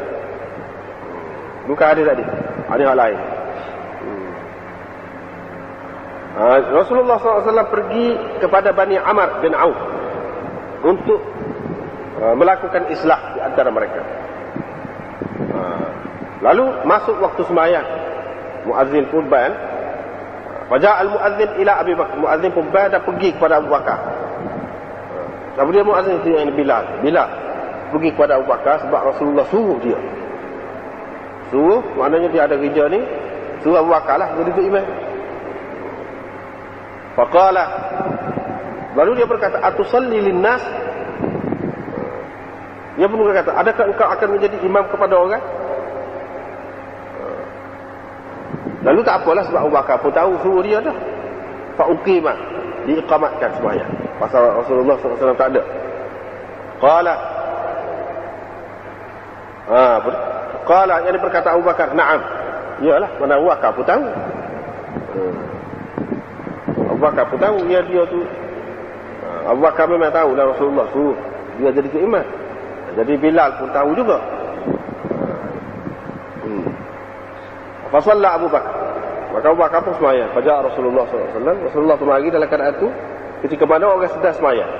Bukan hadis tadi. Hadis lain. Rasulullah SAW pergi kepada Bani Amr bin Auf untuk melakukan islah di antara mereka. Lalu masuk waktu sembahyang, muazzin pun ban. Faja'al muazzin ila Abi Bakar, muazzin pun ban dan pergi kepada Abu Bakar. Kemudian muazzin itu yang Bilal pergi kepada Abu Bakar sebab Rasulullah suruh dia. Suruh, maknanya dia ada kerja ni, suruh Abu Bakar lah jadi tu imam. Faqala, baru dia berkata, atusalli linnas? Dia pun berkata, adakah engkau akan menjadi imam kepada orang? Lalu tak apalah sebab Abu Bakar pun tahu suruh dia dah. Fa'uqimah, diiqamatkan sembahyang. Pasal Rasulullah SAW tak ada. Qala, yang berkata Abu Bakar, na'am. Iyalah, mana Abu Bakar pun tahu. Abu Bakar pun tahu dia tu. Abu Bakar memang tahu lah Rasulullah suruh dia jadi imam. Jadi Bilal pun tahu juga. Fasalla Abu Bakar, maka Abu Bakar pun sembahyang. Fajar Rasulullah SAW. Rasulullah tu mari dalam keadaan itu ketika mana orang sedang sembahyang.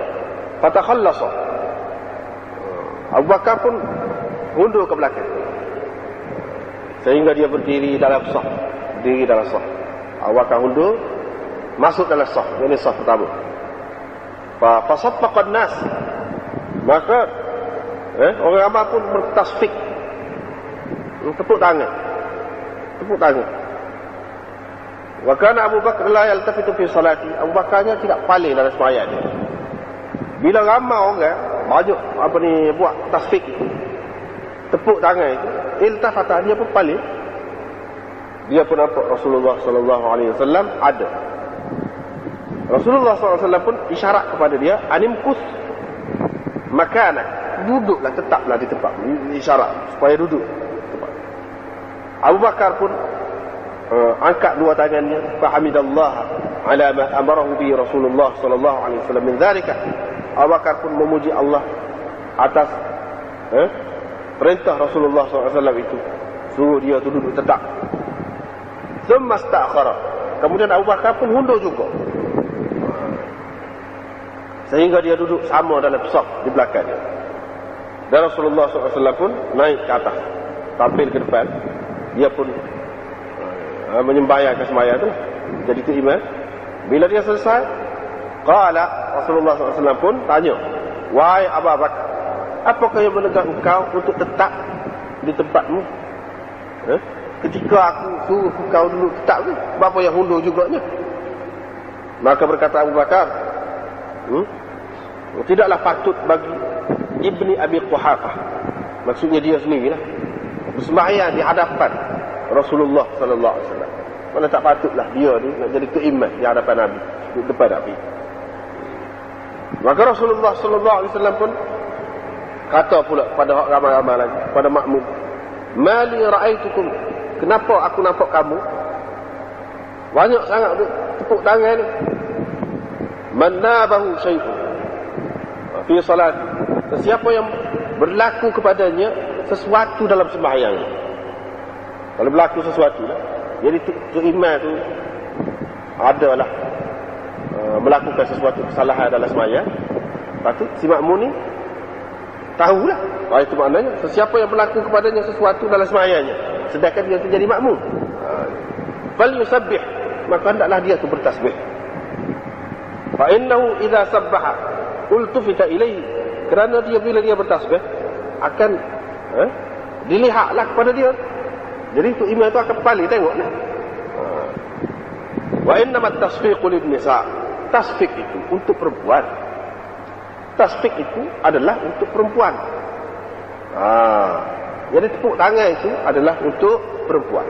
Fatakhallasa, Abu Bakar pun mundur ke belakang sehingga dia berdiri dalam saf. Abu Bakar mundur masuk dalam saf. Ini saf pertama. Fasaffaqan nas, maka orang ramai pun bertasfik, tepuk tangan. Wa kana Abu Bakar la yaltafitu fi salati, Abu Bakarnya tidak paling dalam sembahyang dia. Bila ramai orang banyak buat tasfik itu, tepuk tangan itu, iltafata, dia pun paling, dia pun nampak Rasulullah sallallahu alaihi wasallam ada. Rasulullah sallallahu alaihi wasallam pun isyarat kepada dia, animkus makanak, duduklah, tetaplah di tempat, isyarat supaya duduk. Abu Bakar pun angkat dua tangannya, fahamidallah ala ma amarahu bi Rasulullah sallallahu alaihi wasallam min dzalika. Abu Bakar pun memuji Allah atas perintah Rasulullah sallallahu alaihi wasallam itu, suruh dia tu duduk tetap. Thumma ista'khara, kemudian Abu Bakar pun mundur juga sehingga dia duduk sama dalam saf di belakang dia. Dan Rasulullah SAW pun naik ke atas, tampil ke depan. Dia pun menyembayangkan sembahyang tu, jadi tu imam. Bila dia selesai, qala, Rasulullah SAW pun tanya, wahai Abu Bakar, apakah yang menegak engkau untuk tetap di tempatmu? Ketika aku suruh kau dulu tetap tu, berapa yang hundur juganya? Maka berkata Abu Bakar, tidaklah patut bagi Ibni Abi Quhafah, maksudnya dia sendirilah, bersembahyang di hadapan Rasulullah sallallahu alaihi wasallam. Mana tak patutlah dia ni nak jadi keimam di hadapan Nabi, di depan Nabi. Maka Rasulullah sallallahu alaihi wasallam pun kata pula pada ramai-ramai lagi, pada makmum, mali ra'aitukum, kenapa aku nampak kamu banyak sangat tepuk tangan ni? Manabahu syai'un fi salat, siapa yang berlaku kepadanya sesuatu dalam sembahyang. Kalau berlaku sesuatu lah, jadi tu imam tu adalah melakukan sesuatu kesalahan dalam sembahyang, patut si makmum ni tahulah. Itu maknanya sesiapa yang berlaku kepadanya sesuatu dalam sembahyangnya, sedangkan dia tu jadi makmum, fal yusabbih, maka hendaklah dia tu bertasbih. Fa innahu idza sabbaha ultufita ilaihi, kerana dia bila dia bertasbih akan dilihatlah kepada dia. Jadi tu imam tu akan kembali tengok ni. Wa innamat tasfiqu lin nisa, tasfiq itu untuk perempuan. Tasfiq itu adalah untuk perempuan. Jadi tepuk tangan itu adalah untuk perempuan.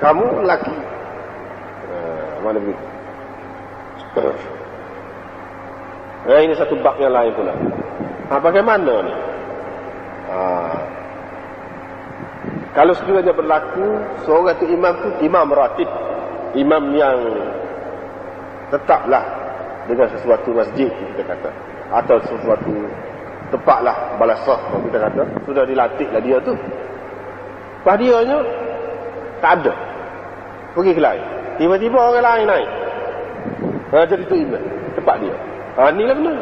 Kamu lelaki, mana begitu? Ini satu bab yang lain pula. Bagaimana ni? Kalau sekiranya berlaku seorang tu imam tu imam ratib, imam yang tetaplah dengan sesuatu masjid kita kata, atau sesuatu tempatlah balasah kita kata, sudah dilatihlah dia tu. Padianya tak ada, pergi ke lain, tiba-tiba orang lain naik, jadi tu imam tempat dia. Ni lah benar.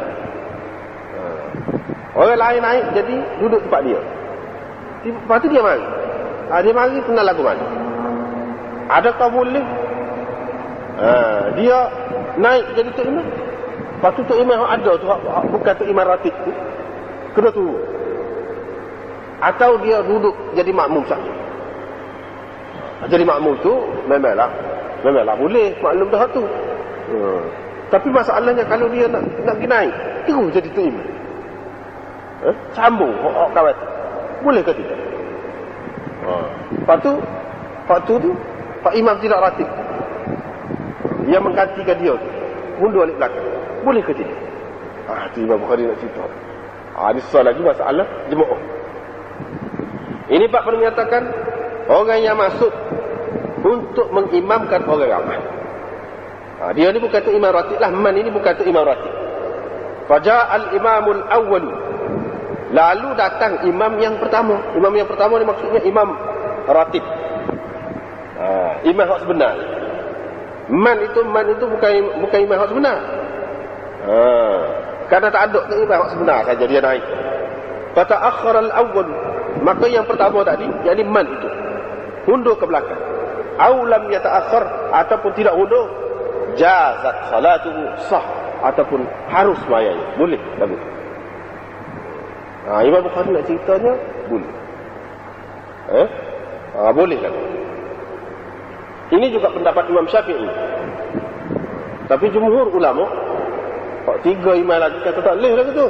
Orang lain naik jadi duduk tempat dia. Lepas tu dia mari. Dia mari kenal lagu mana? Adakah boleh dia naik jadi tu imam? Lepas tu tu imam ada tu, bukan tu imam ratib tu, kena turun. Atau dia duduk jadi makmum saja. Jadi makmum tu memanglah boleh maklum dah tu. Tapi masalahnya kalau dia nak pergi naik, terus jadi tu imam. Sambung kawan. Boleh ke tidak? Lepas tu Pak Imam tidak ratib, dia menggantikan dia tu, mundur balik belakang. Boleh ke tidak? Itu Imam Bukhari nak cerita. Ini soal lagi masalah jemaah. Ini Pak menyatakan orang yang masuk untuk mengimamkan orang ramai. Dia ni bukan tu imam ratib lah. Man ini bukan tu imam ratib. Faja'al imamul awwal, lalu datang imam yang pertama. Imam yang pertama ni maksudnya imam ratib, imam hak sebenar. Man itu bukan imam hak sebenar. Kerana tak ada tu imam hak sebenar saja dia naik. Fata'akhkhara al-awwal, maka yang pertama tadi, yakni man itu mundur ke belakang. Aw lam yata'akhkhar, ataupun tidak mundur, jazat salatuhu, sah, ataupun harus sembahyangnya, boleh lagu. Imam Bukhari nak ceritanya boleh. Boleh lagu. Ini juga pendapat Imam Syafi'i. Tapi jumhur ulama, tiga imam lagi kata tak boleh lagu tu.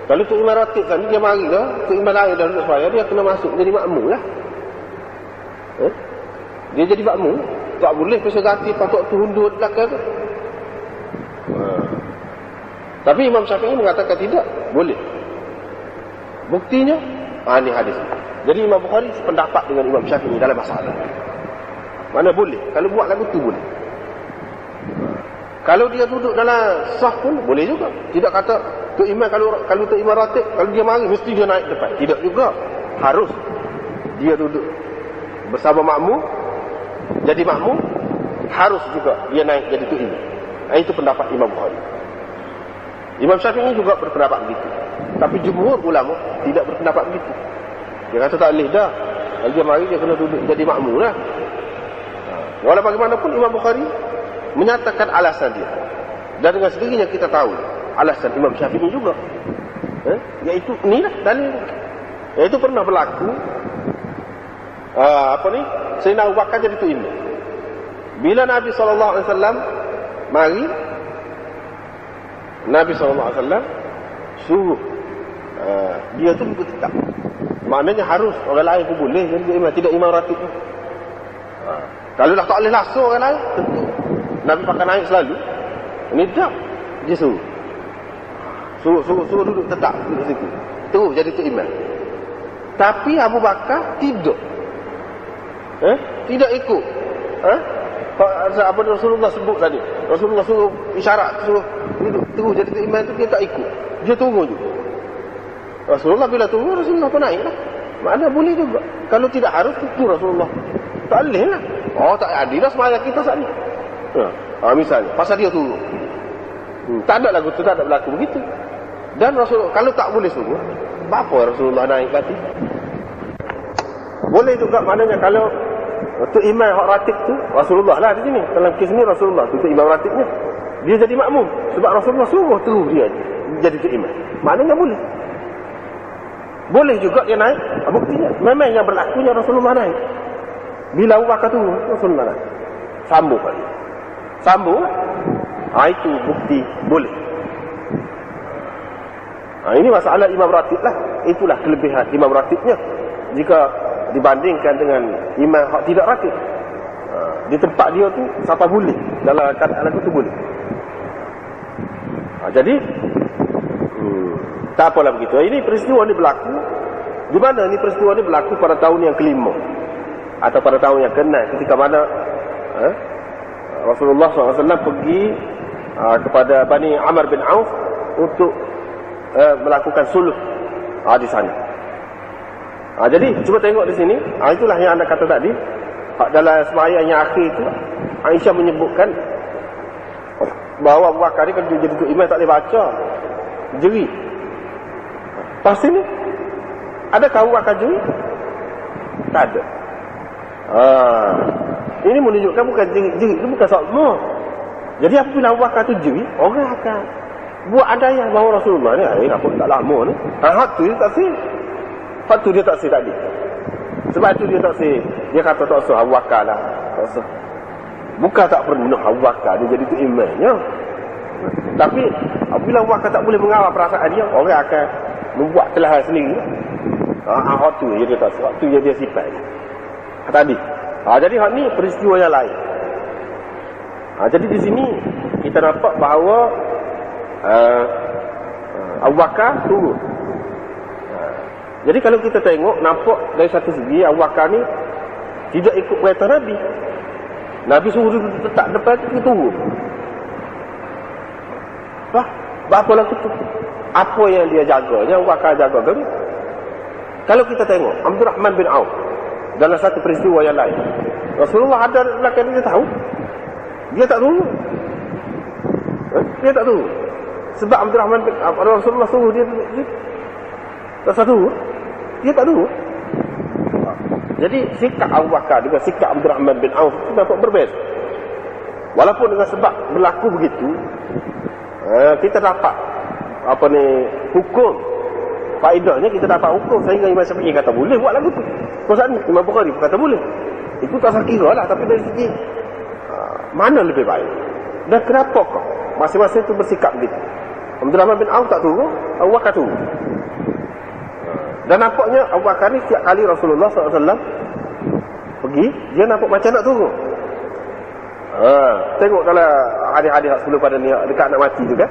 Kalau tu imam ratib kan dia mari dah, tu imam lain dah duduk sembahyang, dia kena masuk jadi makmum lah. Dia jadi makmum, tak boleh pasal ganti patut tu hundur di belakang tu. Tapi Imam Syafi'i mengatakan tidak, boleh. Buktinya ini hadis. Jadi Imam Bukhari sependapat dengan Imam Syafi'i dalam masalah. Mana boleh? Kalau buat lagu tu boleh. Kalau dia duduk dalam sah pun boleh juga. Tidak kata tu imam, kalau tu imam ratib, kalau dia mari mesti dia naik depan. Tidak juga. Harus dia duduk bersama makmum, jadi makmum, harus juga dia naik jadi tu imam. Itu pendapat Imam Bukhari. Imam Syafi'i juga berpendapat begitu. Tapi jumhur ulama tidak berpendapat begitu. Dia kata tak boleh dah. Kalau dia mari dia kena duduk jadi makmum lah. Walau bagaimanapun Imam Bukhari menyatakan alasan dia. Dan dengan sendirinya kita tahu alasan Imam Syafi'i juga. Iaitu inilah dalil. Iaitu pernah berlaku Sayyidina Abu Bakar jadi tu imam. Bila Nabi SAW mari, Nabi SAW suruh dia tu buku tetap. Maknanya harus orang lain pun boleh jadi imam, tidak imam ratib. Kalau dah tak boleh langsung orang lain, tentu Nabi pakai naik selalu. Ini tak, dia suruh duduk tetap duduk situ. Terus jadi tu imam. Tapi Abu Bakar tidak. Tidak ikut. Apa Rasulullah sebut tadi? Rasulullah suruh isyarat, suruh duduk terus jadi tu imam tu, dia tak ikut. Dia tunggu je. Rasulullah bila tunggu, Rasulullah pun naik lah. Mana boleh juga. Kalau tidak harus, itu Rasulullah. Tak boleh lah. Tak adil lah semayang kita saat ni. Misalnya, pasal dia tunggu. Tak ada lagu tu, tak ada berlaku begitu. Dan Rasulullah, kalau tak boleh tunggu, apa Rasulullah naik berarti? Boleh juga maknanya kalau tu imam hak ratib tu, Rasulullah lah di sini. Dalam kes ni Rasulullah tu imam ratibnya. Dia jadi makmum. Sebab Rasulullah suruh terus dia jadi tu imam. Maknanya boleh. Boleh juga dia naik. Buktinya memang yang berlakunya Rasulullah naik. Bila Abu Bakar tu Rasulullah naik. Sambung kali. Sambung. Itu bukti boleh. Ini masalah imam ratib lah. Itulah kelebihan imam ratibnya jika dibandingkan dengan imam tidak ratib. Di tempat dia tu siapa boleh. Dalam keadaan tu boleh. Jadi tak apalah begitu. Ini peristiwa ni berlaku. Di mana ni peristiwa ni berlaku pada tahun yang kelima atau pada tahun yang ke-6, ketika mana Rasulullah SAW pergi kepada Bani Amr bin Auf untuk melakukan suluh di sana. Jadi cuba tengok di sini. Itulah yang anda kata tadi. Dalam sembahyang yang akhir itu, Aisyah menyebutkan bahawa Abu Bakar ni kalau dia jadi imam tak boleh baca, jeri. Pasti ni adakah Abu Bakar jeri? Tak ada. Ini menunjukkan bukan jeri itu bukan soal. Jadi apabila Abu Bakar tu jeri, orang akan buat adayah bahawa Rasulullah ni apa tak lama ni. Hak tu dia tak sih. Hak tu dia tak sih tadi. Sebab tu dia tak sih. Dia kata tak sah Abu Bakar lah. Tak sah. Bukan tak pernah Abu Bakar dia jadi tu imamnya. Tapi apabila Abu Bakar tak boleh mengawal perasaan dia, orang akan membuat kesalahan sendiri. Hak tu dia tak sah. Hak tu dia sifat tadi. Jadi hak ni peristiwa yang lain. Jadi di sini kita nampak bahawa Abu Bakar turun. Jadi kalau kita tengok, nampak dari satu segi Abu Bakar ni tidak ikut perintah Nabi. Nabi suruh tetap depan tu turun. Apa lah tu? Apa yang dia jaga? Yang Abu Bakar jaga tu? Kalau kita tengok Abdul Rahman bin Auf dalam satu peristiwa yang lain, Rasulullah ada belakang dia tahu. Dia tak turun. Dia tak turun. Sebab Abdul Rahman bin Auf, Rasulullah suruh dia tak satu. Dia tak turun. Jadi sikap Abu Bakar dengan sikap Abdul Rahman bin Auf itu dapat berbeza. Walaupun dengan sebab berlaku begitu, kita dapat hukum. Faedahnya kita dapat hukum sehingga Imam Syafi'i kata boleh buat lagu tu. Pasal ni Imam Bukhari kata boleh. Itu tak sakira lah, tapi dari segi mana lebih baik. Dan kenapa kau masing-masing itu bersikap begitu? Abdul Rahman bin Auf tak turun, Abu Bakar turun. Dan nampaknya Abu Bakar ni setiap kali Rasulullah SAW pergi, dia nampak macam nak turun. Tengok kalau hadis-hadis sebelum pada ni dekat nak mati tu kan.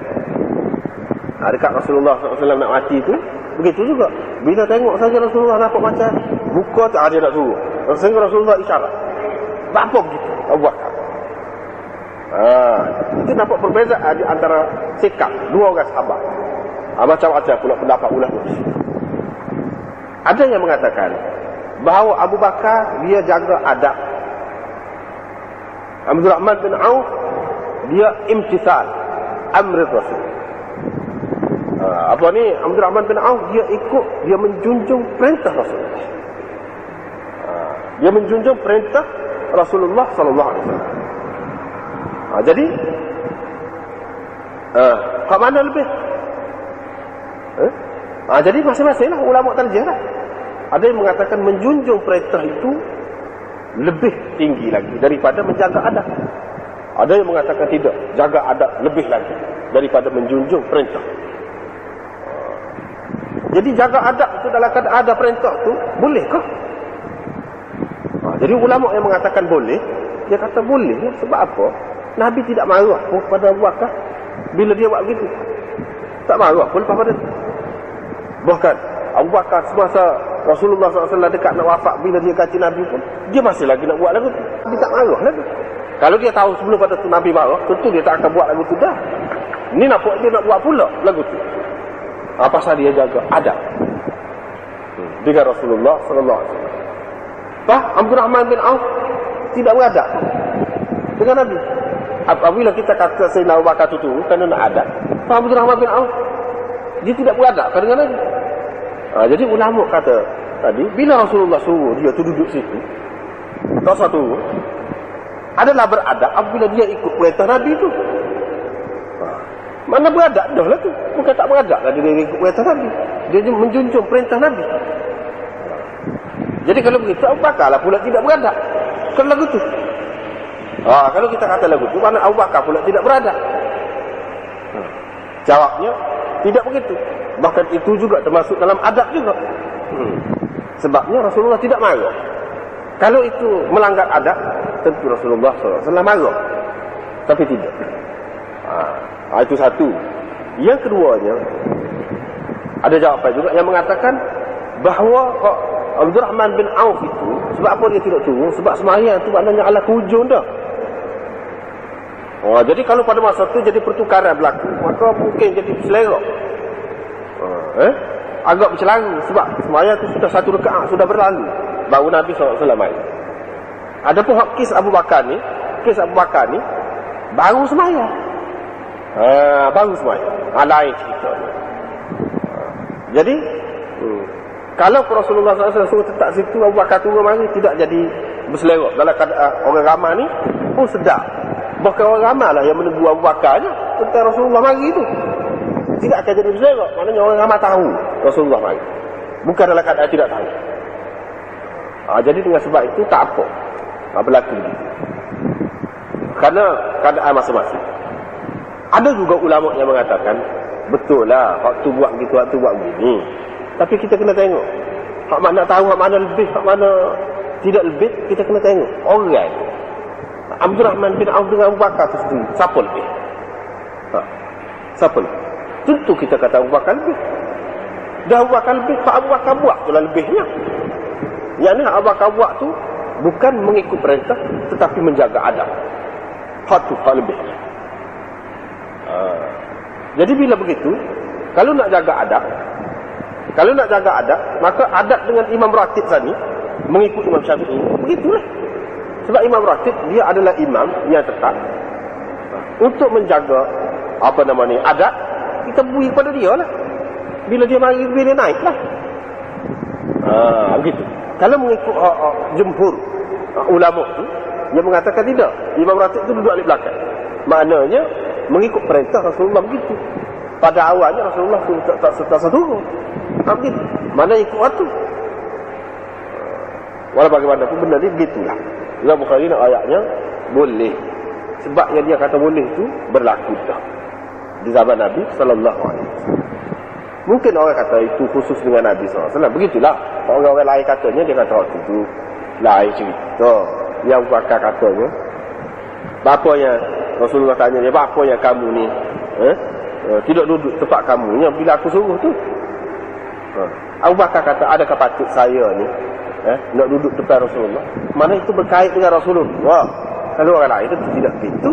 Dekat Rasulullah SAW nak mati tu, begitu juga. Bila tengok saja Rasulullah nampak macam muka tu dia nak turun. Sehingga Rasulullah isyarat. Apa begitu Abu Bakar? Itu nampak perbezaan antara sikap dua orang sahabat. Macam-macam pula pendapat ulama. Ada yang mengatakan bahawa Abu Bakar dia jaga adab. Abdul Rahman bin Auf dia imtithal amr Rasul. Apa ni, Abdul Rahman bin Auf, dia ikut, dia menjunjung perintah Rasulullah. Dia menjunjung perintah Rasulullah sallallahu alaihi wasallam. Jadi kat mana lebih? Jadi masing-masing lah ulama tarjih lah. Ada yang mengatakan menjunjung perintah itu lebih tinggi lagi daripada menjaga adab. Ada yang mengatakan tidak, jaga adab lebih lagi daripada menjunjung perintah. Jadi jaga adab itu dalam keadaan ada perintah tu bolehkah? Jadi ulama yang mengatakan boleh, dia kata boleh. Sebab apa? Nabi tidak marah pun pada Abu Bakar bila dia buat begitu. Tak marah pun lepas pada itu. Bahkan Abu Bakar semasa Rasulullah SAW dekat nak wafat, bila dia kata Nabi pun, dia masih lagi nak buat lagu tu. Dia tak marah lagi. Kalau dia tahu sebelum pada tu Nabi marah, tentu dia tak akan buat lagu tu dah. Ini nampak dia nak buat pula lagu tu. Pasal dia jaga adab dengan Rasulullah SAW. Abdul Rahman bin Auf tidak beradab dengan Nabi. Apabila kita kata Sayyidina Abu Bakar tu kerana nak adab, Abdul Rahman bin Auf dia tidak beradab dengan Nabi. Jadi ulama kata tadi, bila Rasulullah suruh dia tu duduk situ, tak satu adalah beradab apabila dia ikut perintah Nabi tu. Mana beradab dah lah tu. Bukan tak beradab lah dia ikut perintah Nabi. Dia menjunjung perintah Nabi. Jadi kalau begitu, Abu Bakar lah pula tidak beradab kalau lagu tu. Kalau kita kata lagu tu, mana Abu Bakar pula tidak beradab? Jawabnya tidak begitu. Bahkan itu juga termasuk dalam adab juga. Sebabnya Rasulullah tidak marah. Kalau itu melanggar adab, tentu Rasulullah SAW marah. Tapi tidak. Itu satu. Yang keduanya, ada jawapan juga yang mengatakan bahawa Abdul Rahman bin Auf itu, sebab apa dia tidak turun? Sebab sembahyang tu maknanya ala hujung dah. Jadi kalau pada masa tu jadi pertukaran berlaku, maka mungkin jadi selera. Agak bercelaru sebab sembahyang tu sudah satu rakaat sudah berlalu baru Nabi SAW main. Adapun kes Abu Bakar ni baru sembahyang. Baru sembahyang. Lain cerita ni. Jadi kalau Rasulullah SAW suruh tetap situ, Abu Bakar turun mari, tidak jadi berselera. Dalam keadaan orang ramai ni pun sedar. Bahkan orang ramai lah yang menunggu Abu Bakar je tentang Rasulullah mari tu. Tidak akan jadi berselera. Maknanya orang ramai tahu Rasulullah mari. Bukan dalam keadaan tidak tahu. Jadi dengan sebab itu tak apa berlaku begitu. Kerana keadaan masing-masing. Ada juga ulama yang mengatakan betul lah, waktu buat begitu, waktu buat begini. Tapi kita kena tengok hak mana tahu, hak mana lebih, hak mana tidak lebih. Kita kena tengok orang Abdul Rahman bin Auf dengan Abu Bakar tu sendiri, siapa lebih? Siapa lebih? Tentu kita kata Abu Bakar lebih. Dah Abu Bakar lebih, Pak Abu Bakar buat tu lah lebihnya. Yang ni Abu Bakar buat tu bukan mengikut perintah, tetapi menjaga adab. Hak tu hak lebihnya. Jadi bila begitu, kalau nak jaga adab, maka adab dengan Imam Ratib tadi mengikut Imam Syafi'i, begitulah. Sebab Imam Ratib dia adalah imam yang tetap. Untuk menjaga adab, kita beri kepada dia lah. Bila dia mari, bila dia naik lah. Begitu. Kalau mengikut jumhur ulama tu, dia mengatakan tidak. Imam Ratib tu duduk di belakang. Maknanya mengikut perintah Rasulullah begitu. Pada awalnya Rasulullah tu tak serta turun. Begitu. Mana ikut waktu. Walau bagaimana pun benda ni begitulah. Imam Bukhari nak ayatnya boleh. Sebab yang dia kata boleh tu berlaku dah di zaman Nabi sallallahu alaihi wasallam. Mungkin orang kata itu khusus dengan Nabi sallallahu alaihi wasallam. Begitulah. Orang-orang lain katanya dia kata waktu tu lain cerita. Yang Bakar katanya, bapa yang Rasulullah tanya dia, bapa yang kamu ni tidak duduk tempat kamu yang bila aku suruh tu. Abu Bakar kata, adakah patut saya ni nak duduk depan Rasulullah? Mana itu berkait dengan Rasulullah. Kalau orang lain itu tidak begitu.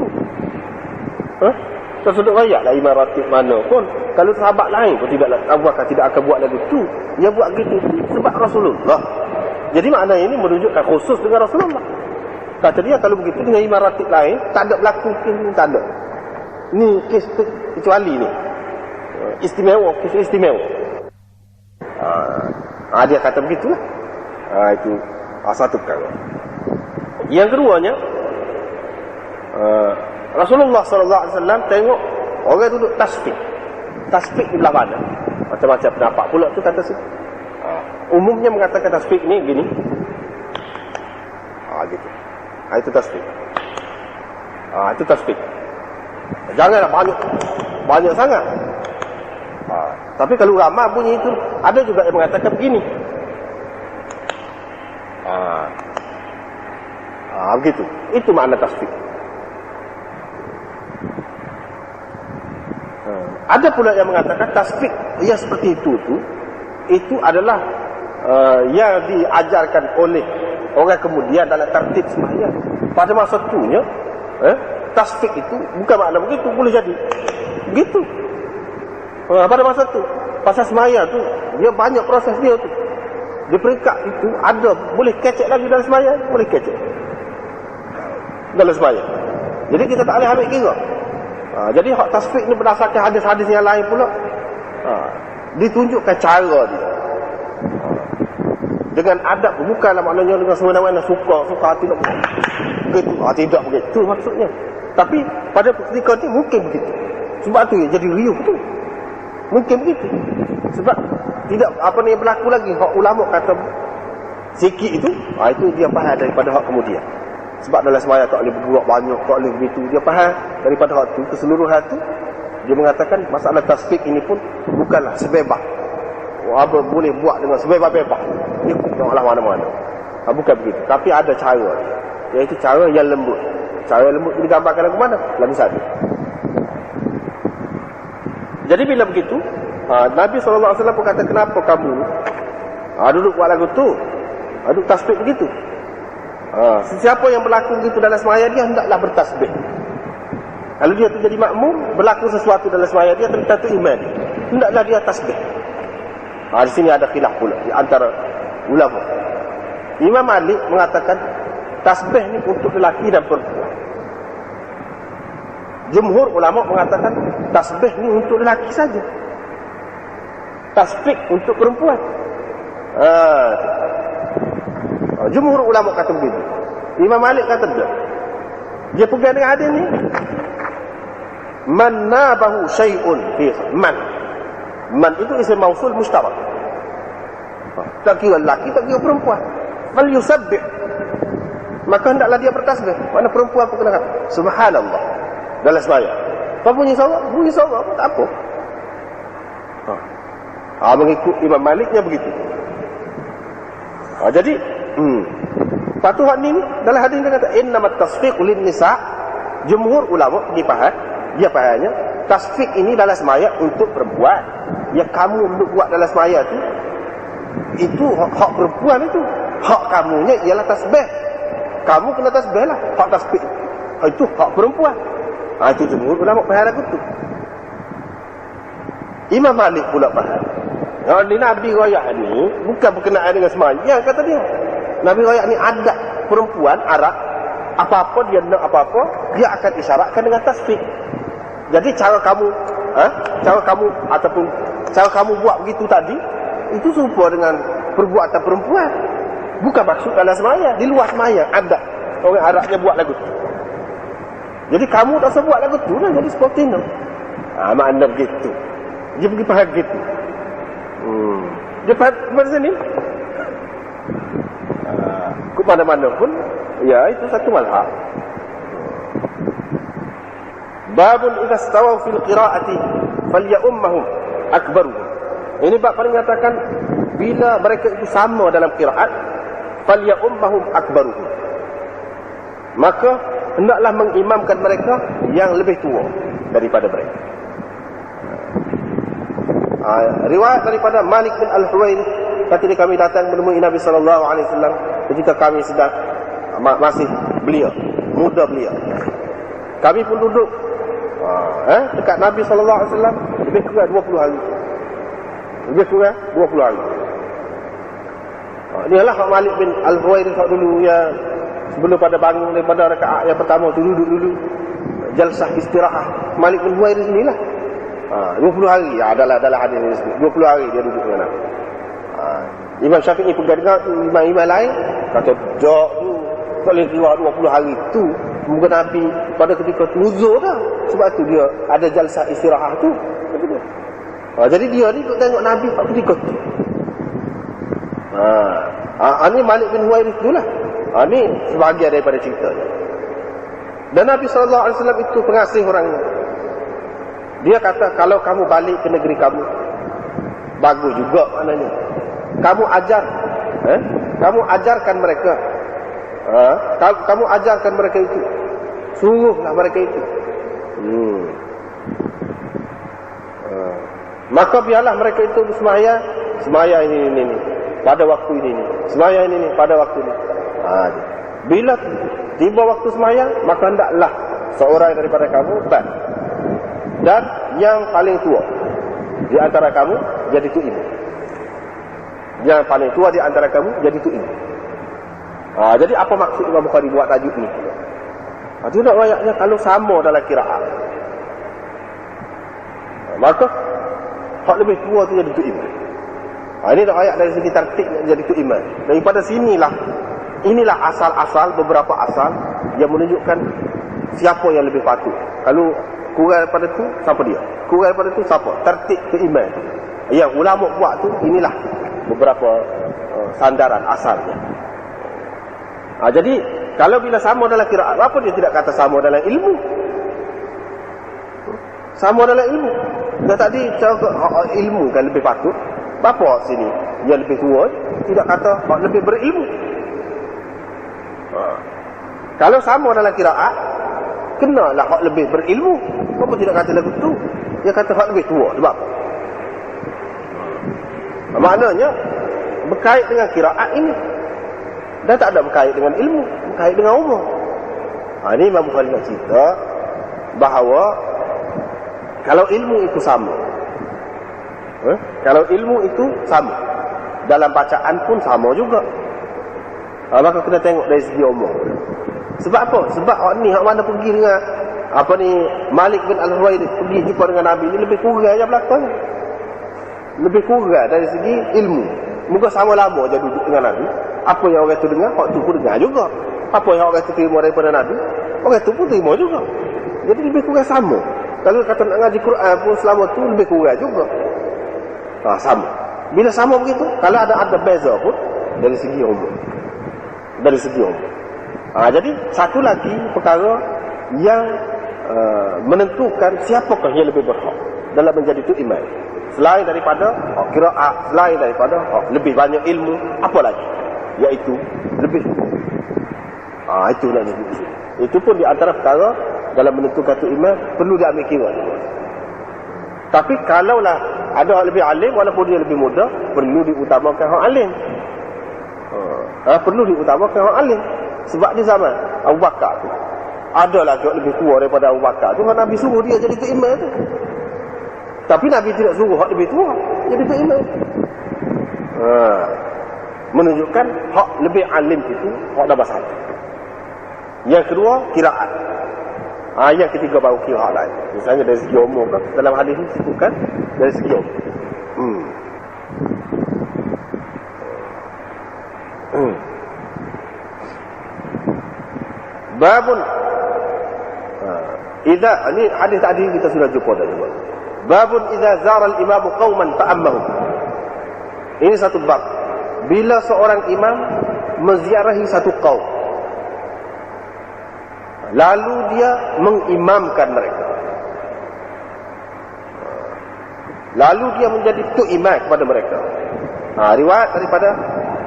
Tersudut rayaklah Imam Ratib mana pun. Kalau sahabat lain pun tidak, Abu Bakar tidak akan buat lagu tu. Dia buat gitu sebab Rasulullah. Jadi maknanya ini menunjukkan khusus dengan Rasulullah. Kata dia kalau begitu dengan Imam Ratib lain tak ada berlaku, tak ada. Ni kes kecuali ni. istimewa, kisah istimewa. Dia kata begitulah. Itu satu perkara. Yang keduanya, Rasulullah SAW tengok orang duduk tasbih. Tasbih di belah mana? Macam-macam pendapat pula tu kata sini. Umumnya mengatakan tasbih ni gini. Gitu. Itu tasbih. Itu tasbih. Janganlah banyak sangat. Tapi kalau ramai bunyi itu, ada juga yang mengatakan begini. Begitu. Itu makna tasbih. Ada pula yang mengatakan tasbih yang seperti itu adalah yang diajarkan oleh orang kemudian dalam tertib sembahyang. Pada masa itunya, tasbih itu bukan makna begitu, boleh jadi begitu. Pada masa itu, pasal sembahyang tu dia banyak proses dia tu. Di peringkat itu ada boleh kecek lagi dalam sembahyang, boleh kecek dalam sembahyang. Jadi kita tak boleh ambil kira. Jadi hak tasbih ni berdasarkan hadis-hadis yang lain pula. Ditunjukkan cara dia. Dengan adab, bukanlah maknanya dengan semena-mena suka tidak begitu. Tidak begitu maksudnya. Tapi pada ketika ni mungkin begitu. Sebab tu jadi riuh tu. Mungkin begitu. Sebab tidak apa ni berlaku lagi. Hak ulama kata sikit itu dia faham daripada hak kemudian. Sebab dalam sembahyang tak boleh berbuat banyak, tak boleh begitu. Dia faham daripada hak tu, keseluruhan tu. Dia mengatakan masalah tasbih ini pun bukanlah sebebas. Apa boleh buat dengan sebebas-bebas. Dia tengoklah mana-mana. Bukan begitu. Tapi ada cara. Iaitu cara yang lembut. Cara yang lembut itu digambarkan lagu mana? Lagu satu. Jadi bila begitu, Nabi SAW pun kata, kenapa kamu duduk buat lagu tu? Duduk tasbih begitu. Sesiapa yang berlaku begitu dalam sembahyang dia, hendaklah bertasbih. Kalau dia tu jadi makmum, berlaku sesuatu dalam sembahyang dia, tentu iman dia. Hendaklah dia tasbih. Di sini ada khilaf pula di antara ulama. Imam Malik mengatakan tasbih ni untuk lelaki dan perempuan. Jumhur ulama mengatakan tasbih ni untuk lelaki saja. Tasbih untuk perempuan. Jumhur ulama kata begitu. Imam Malik kata tak. Dia pegang dengan hadis ni. Man nabahu syai'un fi man itu isim mausul mustarak. Tak kira lelaki, tak kira perempuan. Fal yusabbih. Maka hendaklah dia bertasbih. Mana perempuan pun kena kata subhanallah dalam sembahyang. Apa bunyi sorak pun tak apa. Mengikut Imam Maliknya begitu. Jadi patuh hak ni dalam hadis dia kata innamat tasfiq lin nisa. Jumhur ulama pergi faham, dia fahamnya tasfiq ini dalam sembahyang untuk perempuan. Yang kamu buat dalam sembahyang tu itu hak perempuan itu. Hak kamunya ialah tasbih. Kamu kena tasbih lah. Hak tasbih itu hak perempuan. Itu jumhur ulama faham lagu tu. Imam Malik pula faham. Ni Nabi royak ni bukan berkenaan dengan sembahyang kata dia. Nabi royak ni adat perempuan Arab, apa-apa dia nak apa-apa, dia akan isyaratkan dengan tasbih. Jadi cara kamu ataupun cara kamu buat begitu tadi, itu serupa dengan perbuatan perempuan. Bukan maksud dalam sembahyang, di luar sembahyang adat orang Arabnya buat lagu tu. Jadi kamu tak usah buat lagu tu lah, jadi seperti itu. Makna begitu. Dia pergi faham begitu. Dia faham pada sini. Ke mana-mana pun, ya itu satu mazhab. Babun idza stawaw fil qira'ati falyummahum akbaruhum. Ini bab paling mengatakan bila mereka itu sama dalam qiraat falyummahum akbaruhum. Maka hendaklah mengimamkan mereka yang lebih tua daripada mereka. Riwayat daripada Malik bin Al-Huwairith, ketika kami datang menemui Nabi sallallahu alaihi wasallam ketika kami sedang masih belia, muda belia. Kami pun duduk dekat Nabi sallallahu alaihi wasallam lebih kurang 20 hari. Lebih kurang 20 hari. Inilah hak Malik bin Al-Huwairith dulu yang sebelum pada bangun daripada rakaat yang pertama tu duduk dulu jalsah istirahat. Malik bin Huwairith inilah 20 hari. Adalah hadis ni sebut 20 hari dia duduk dengan Nabi. Imam Syafi'i pun dengar imam-imam lain kata dak tu boleh kira 20 hari tu muka Nabi pada ketika tu uzur dah. Sebab tu dia ada jalsah istirahat tu. Jadi dia ni duduk tengok Nabi pada ketika tu. Ini Malik bin Huwairith tu lah. Ini sebahagian daripada cerita dia. Dan Nabi SAW itu pengasih orangnya. Dia kata kalau kamu balik ke negeri kamu, bagus juga maknanya. Kamu ajar, kamu ajarkan mereka. Kamu ajarkan mereka itu. Suruhlah mereka itu. Maka biarlah mereka itu semaya ini. Pada waktu ini. Semaya ini pada waktu ini. Bila tiba waktu semaya, maka hendaklah seorang daripada kamu dan yang paling tua di antara kamu jadi tu ibu. Yang paling tua di antara kamu jadi tu ibu. Jadi apa maksud Imam Bukhari buat tajuk ni? Itu nak ayatnya kalau sama dalam qiraat. Maka hak lebih tua tu jadi tu ibu. Ini dah ayat dari segi tertib jadi tu iman. Daripada inilah asal-asal, beberapa asal yang menunjukkan siapa yang lebih patut. Kalau kurang daripada tu, siapa dia? Kurang daripada tu, siapa? Tertib tu iman. Yang ulama buat tu, inilah beberapa sandaran asalnya. Jadi, kalau bila sama dalam qiraat, apa dia tidak kata sama dalam ilmu? Sama dalam ilmu. Dia tadi ilmu kan lebih patut. Bapa sini yang lebih tua tidak kata lebih berilmu. Kalau sama dalam qiraat, kenalah hak lebih berilmu. Apa tidak kata lagu tu? Dia kata hak lebih tua. Sebab apa? Maknanya berkait dengan qiraat ini. Dan tak ada berkait dengan ilmu, berkait dengan umur. Ini Imam Bukhari nak cerita bahawa kalau ilmu itu sama, kalau ilmu itu sama, dalam bacaan pun sama juga. Maka kena tengok dari segi umur. Sebab apa? Sebab ni hak mana pergi dengan Malik bin Al-Huwairith pergi jumpa dengan Nabi ni lebih kurang je belakang. Lebih kurang dari segi ilmu. Muka sama lama je duduk dengan Nabi. Apa yang orang tu dengar, hak tu pun dengar juga. Apa yang orang tu terima daripada Nabi, orang tu pun terima juga. Jadi lebih kurang sama. Kalau kata nak ngaji Quran pun selama tu lebih kurang juga. Sama. Bila sama begitu, kalau ada beza pun dari segi umur. Dari segi umur. Jadi satu lagi perkara yang menentukan siapakah yang lebih berhak dalam menjadi tu imam. Selain daripada qiraat, selain daripada lebih banyak ilmu, apa lagi? Iaitu lebih. Itu nak disebut. Itu pun di antara perkara dalam menentukan tu imam perlu diambil kira. Tapi kalaulah ada orang lebih alim walaupun dia lebih muda, perlu diutamakan orang alim. Perlu diutamakan orang alim. Sebab di zaman Abu Bakar tu ada lagi orang lebih tua daripada Abu Bakar tu, Nabi suruh dia jadi tu imam tu. Tapi Nabi tidak suruh hak lebih tua jadi tu imam. Menunjukkan hak lebih alim itu hak dah besar. Yang kedua, qiraat. Yang ketiga baru qiraat lain. Misalnya dari segi umur kan, dalam hadis ini disebutkan dari segi umur. Babun. Ini hadis tadi kita sudah jumpa dah juga. Babun idza zara al-imam qauman fa'ammahum. Ini satu bab. Bila seorang imam menziarahi satu kaum, lalu dia mengimamkan mereka, lalu dia menjadi tu imam kepada mereka. Riwayat daripada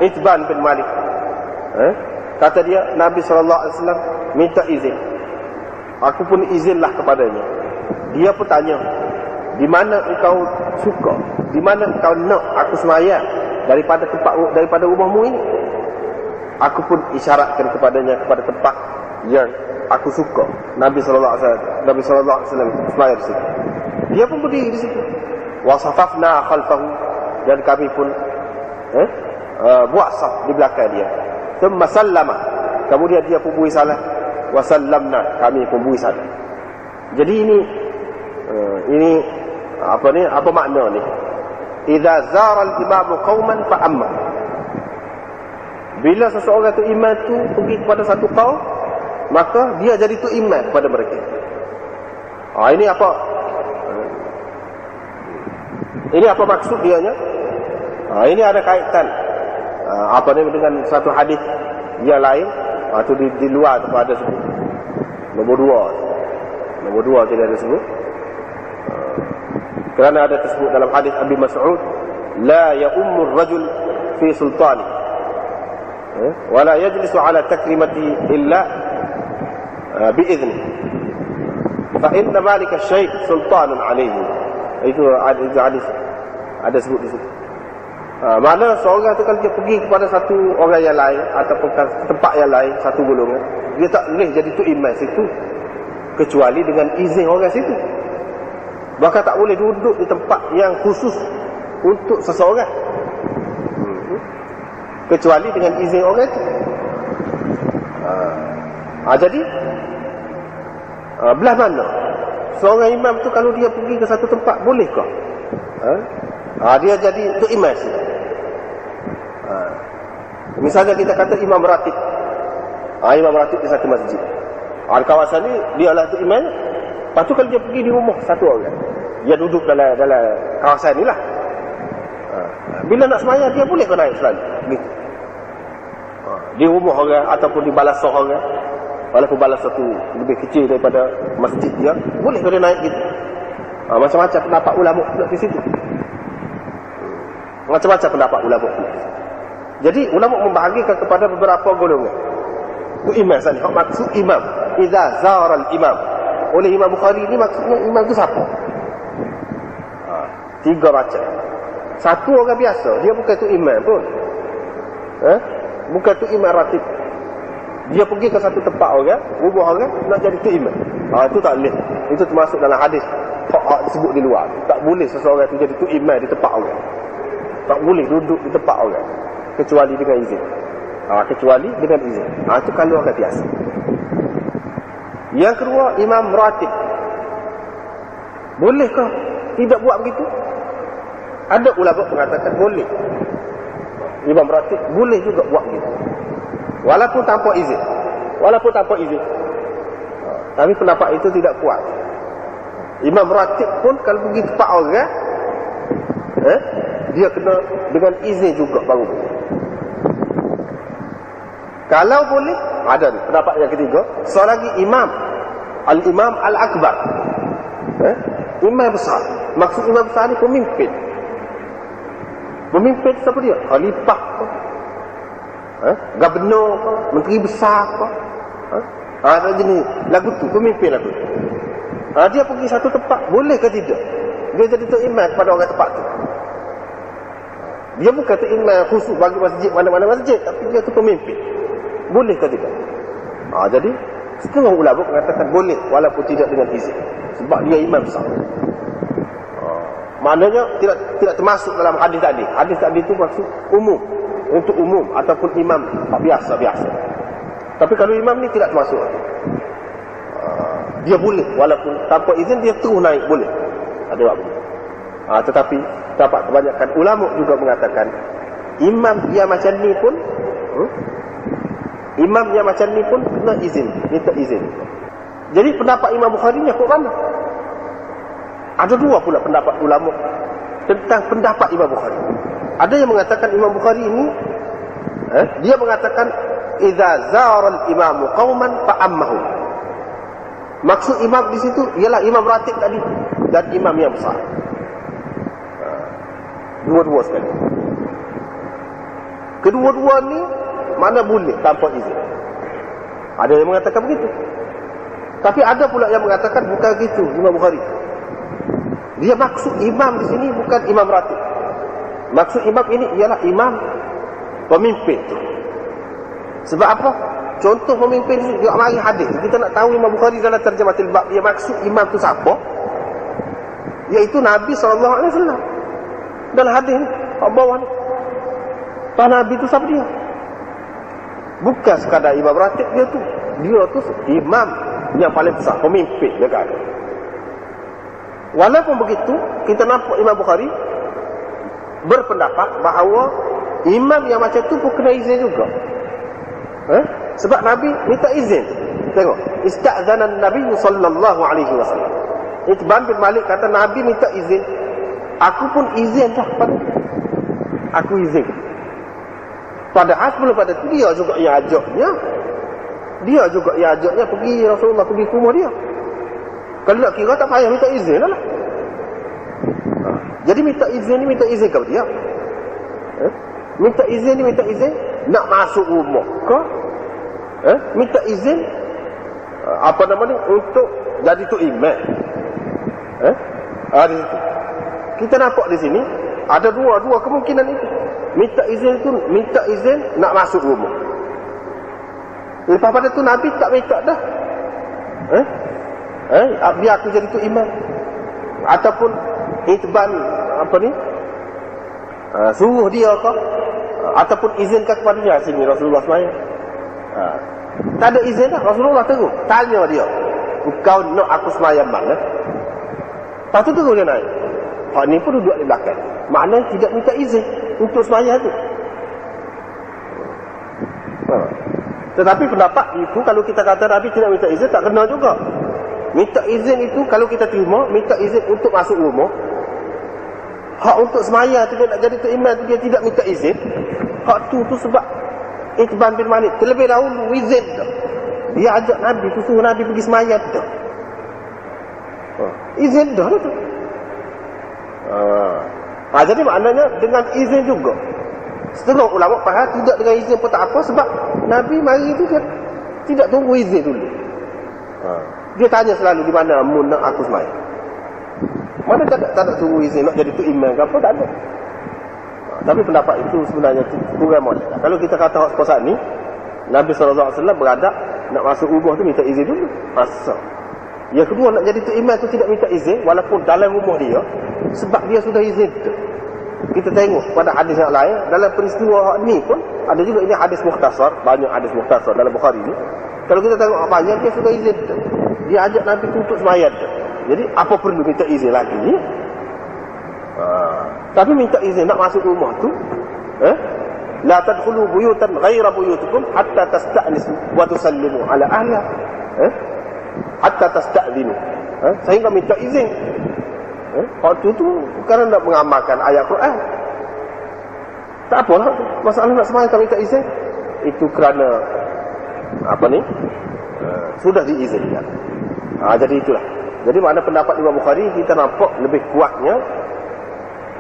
Itban bin Malik, kata dia, Nabi SAW minta izin, aku pun izinlah kepadanya. Dia pun tanya, di mana engkau suka, di mana engkau nak aku sembahyang daripada rumahmu ini? Aku pun isyaratkan kepadanya kepada tempat yang aku suka. Nabi SAW sembahyang di situ. Dia pun berdiri di situ. Wa safafna khalfahu, dan kami pun buat saf di belakang dia. Thumma sallama, kemudian dia pun beri salam. Wa sallamna, kami pun beri salam. Jadi ini Apa makna ni? Idza zara al-imam qauman fa amma. Bila seseorang tu imam tu pergi kepada satu kaum, maka dia jadi tu imam kepada mereka. Ini apa? Ini apa maksud dianya? Ini ada kaitan dengan satu hadis yang lain. Itu di luar tu ada sebut. Nombor dua tidak ada sebut. Kerana ada tersebut dalam hadis Abi Mas'ud, la ya'ummu ar-rajul fi sultani wa la yajlisu ala takrimati illa bi'izni fa inna malika syekh sultanun alayhi. Itu hadis ada sebut di situ. Mana seorang tu kalau dia pergi kepada satu orang yang lain ataupun tempat yang lain, satu golongan, dia tak boleh jadi tu imam situ kecuali dengan izin orang situ. Bahkan tak boleh duduk di tempat yang khusus untuk seseorang kecuali dengan izin orang itu. Jadi belah mana seorang imam tu kalau dia pergi ke satu tempat, bolehkah dia jadi tu imam situ? Misalnya kita kata imam ratib. Imam ratib di satu masjid. Kawasan ni dia adalah tu imam. Lepas tu kalau dia pergi di rumah satu orang, dia duduk dalam kawasan ni lah. Bila nak sembahyang, dia boleh ke naik selalu gitu. Di rumah orang ataupun di balasah orang, walaupun balasah tu lebih kecil daripada masjid dia, boleh ke dia naik gitu. Macam-macam pendapat ulama pula di situ. Macam-macam pendapat ulama pula. Jadi ulama membahagikan kepada beberapa golongan. Tu imam sana. Maksud imam, idza zara al-imam. Oleh Imam Bukhari ni maksudnya imam tu siapa? Tiga macam. Satu orang biasa, dia bukan tu imam pun. Bukan tu imam ratib. Dia pergi ke satu tempat orang, rumah orang, nak jadi tu imam. Itu tak boleh. Itu termasuk dalam hadis disebut di luar. Tak boleh seseorang tu jadi tu imam di tempat orang. Tak boleh duduk di tempat orang kecuali dengan izin. Kecuali dengan izin. Itu kalau orang biasa. Yang kedua, imam ratib. Bolehkah tidak buat begitu? Ada ulama mengatakan boleh. Imam ratib boleh juga buat begitu, walaupun tanpa izin. Tapi pendapat itu tidak kuat. Imam ratib pun kalau pergi tempat orang, dia kena dengan izin juga baru boleh. Kalau boleh, ada ni pendapat yang ketiga. Seorang lagi imam, al-imam al-akbar, imam besar. Maksud imam besar ni pemimpin. Pemimpin siapa dia? Khalifah ke? Gubernur ke? Menteri besar ke? Ada jenis lagu tu, pemimpin lagu tu. Dia pergi satu tempat, boleh ke tidak? Dia jadi tu imam kepada orang tempat tu. Dia bukan tu imam khusus bagi masjid, mana-mana masjid, tapi dia tu pemimpin. Boleh ke tidak? Jadi setengah ulama mengatakan boleh walaupun tidak dengan izin, sebab dia imam besar. Maknanya tidak termasuk dalam hadis tadi. Hadis tadi itu maksud umum, untuk umum ataupun imam biasa-biasa. Tapi kalau imam ni tidak termasuk. Dia boleh walaupun tanpa izin, dia terus naik boleh. Ada waktu. Tetapi dapat kebanyakan ulama juga mengatakan imam yang macam ni pun kena izin, minta izin. Jadi pendapat Imam Bukhari ni kok mana? Ada dua pula pendapat ulama tentang pendapat Imam Bukhari. Ada yang mengatakan Imam Bukhari ini dia mengatakan idza zara al-imam qauman fa ammahu. Maksud imam di situ ialah imam ratib tadi dan imam yang besar. Dua-dua sekali. Kedua-dua ni mana boleh tanpa izin. Ada yang mengatakan begitu. Tapi ada pula yang mengatakan bukan begitu Imam Bukhari. Dia maksud imam di sini bukan imam ratib. Maksud imam ini ialah imam pemimpin tu. Sebab apa? Contoh pemimpin ni dia mari hadis. Kita nak tahu Imam Bukhari dalam terjematul bab dia maksud imam tu siapa? Iaitu Nabi SAW. Dalam hadis ni, bawah ni. Pak Nabi tu siapa dia? Bukan sekadar imam ratib dia tu. Dia tu imam yang paling besar, pemimpin negara. Walaupun begitu, kita nampak Imam Bukhari berpendapat bahawa imam yang macam tu pun kena izin juga. Sebab Nabi minta izin. Tengok, ista'zana Nabi sallallahu alaihi wasallam. Itban bin Malik kata Nabi minta izin, aku pun izin dah pada. Aku izin. Padahal sebelum pada tu dia juga yang ajaknya. Dia juga yang ajaknya pergi Rasulullah pergi ke rumah dia. Kalau nak kira tak payah minta izin lah. Jadi minta izin kepada dia. Minta izin nak masuk rumah ke? Minta izin untuk jadi tu imam. Di situ. Kita nampak di sini ada dua kemungkinan itu. Minta izin nak masuk rumah. Lepas pada tu Nabi tak minta dah. Biar aku jadi tu imam. Ataupun itban suruh dia ke, ataupun izinkan kepada dia sini Rasulullah semaya. Tak ada izin dah. Rasulullah terus tanya dia, kau nak aku semaya mana? Lepas tu terus dia naik. Hak ni pun duduk di belakang. Maknanya tidak minta izin untuk semaya tu. Tetapi pendapat itu kalau kita kata Nabi tidak minta izin, tak kena juga. Minta izin itu kalau kita terima, minta izin untuk masuk rumah. Hak untuk semaya tu dia nak jadi tu imam tu dia tidak minta izin. Hak tu sebab Itban bin Malik terlebih dahulu izin dah. Dia ajak Nabi tu, suruh Nabi pergi semaya dah. Izin dah tu. Jadi maknanya dengan izin juga. Setengah ulama faham tidak dengan izin pun tak apa sebab Nabi mari tu dia tidak tunggu izin dulu. Dia tanya selalu di mana mun nak aku semaya. Mana tak ada tunggu izin nak jadi tu imam ke apa, tak ada. Tapi pendapat itu sebenarnya kurang molek. Kalau kita kata hak sekosak ni, Nabi SAW beradab nak masuk rumah tu minta izin dulu. Asal. Yang kedua nak jadi tu imam tu tidak minta izin walaupun dalam rumah dia sebab dia sudah izin tu. Kita tengok pada hadis yang lain dalam peristiwa ni pun ada juga ini hadis mukhtasar, banyak hadis mukhtasar dalam Bukhari ni. Kalau kita tengok apa banyak dia sudah izin tu. Dia ajak Nabi untuk sembahyang tu. Jadi apa perlu minta izin lagi? Tapi minta izin nak masuk rumah tu, la tadkhulu buyutan ghaira buyutikum hatta tasta'nisu wa tusallimu ala ahliha. Hatta tasta'dinu. Sehingga minta izin. Waktu tu kerana nak mengamalkan ayat Quran. Tak apalah masalah nak sembahyang tak minta izin. Itu kerana sudah diizinkan. Jadi itulah. Jadi makna pendapat Imam Bukhari kita nampak lebih kuatnya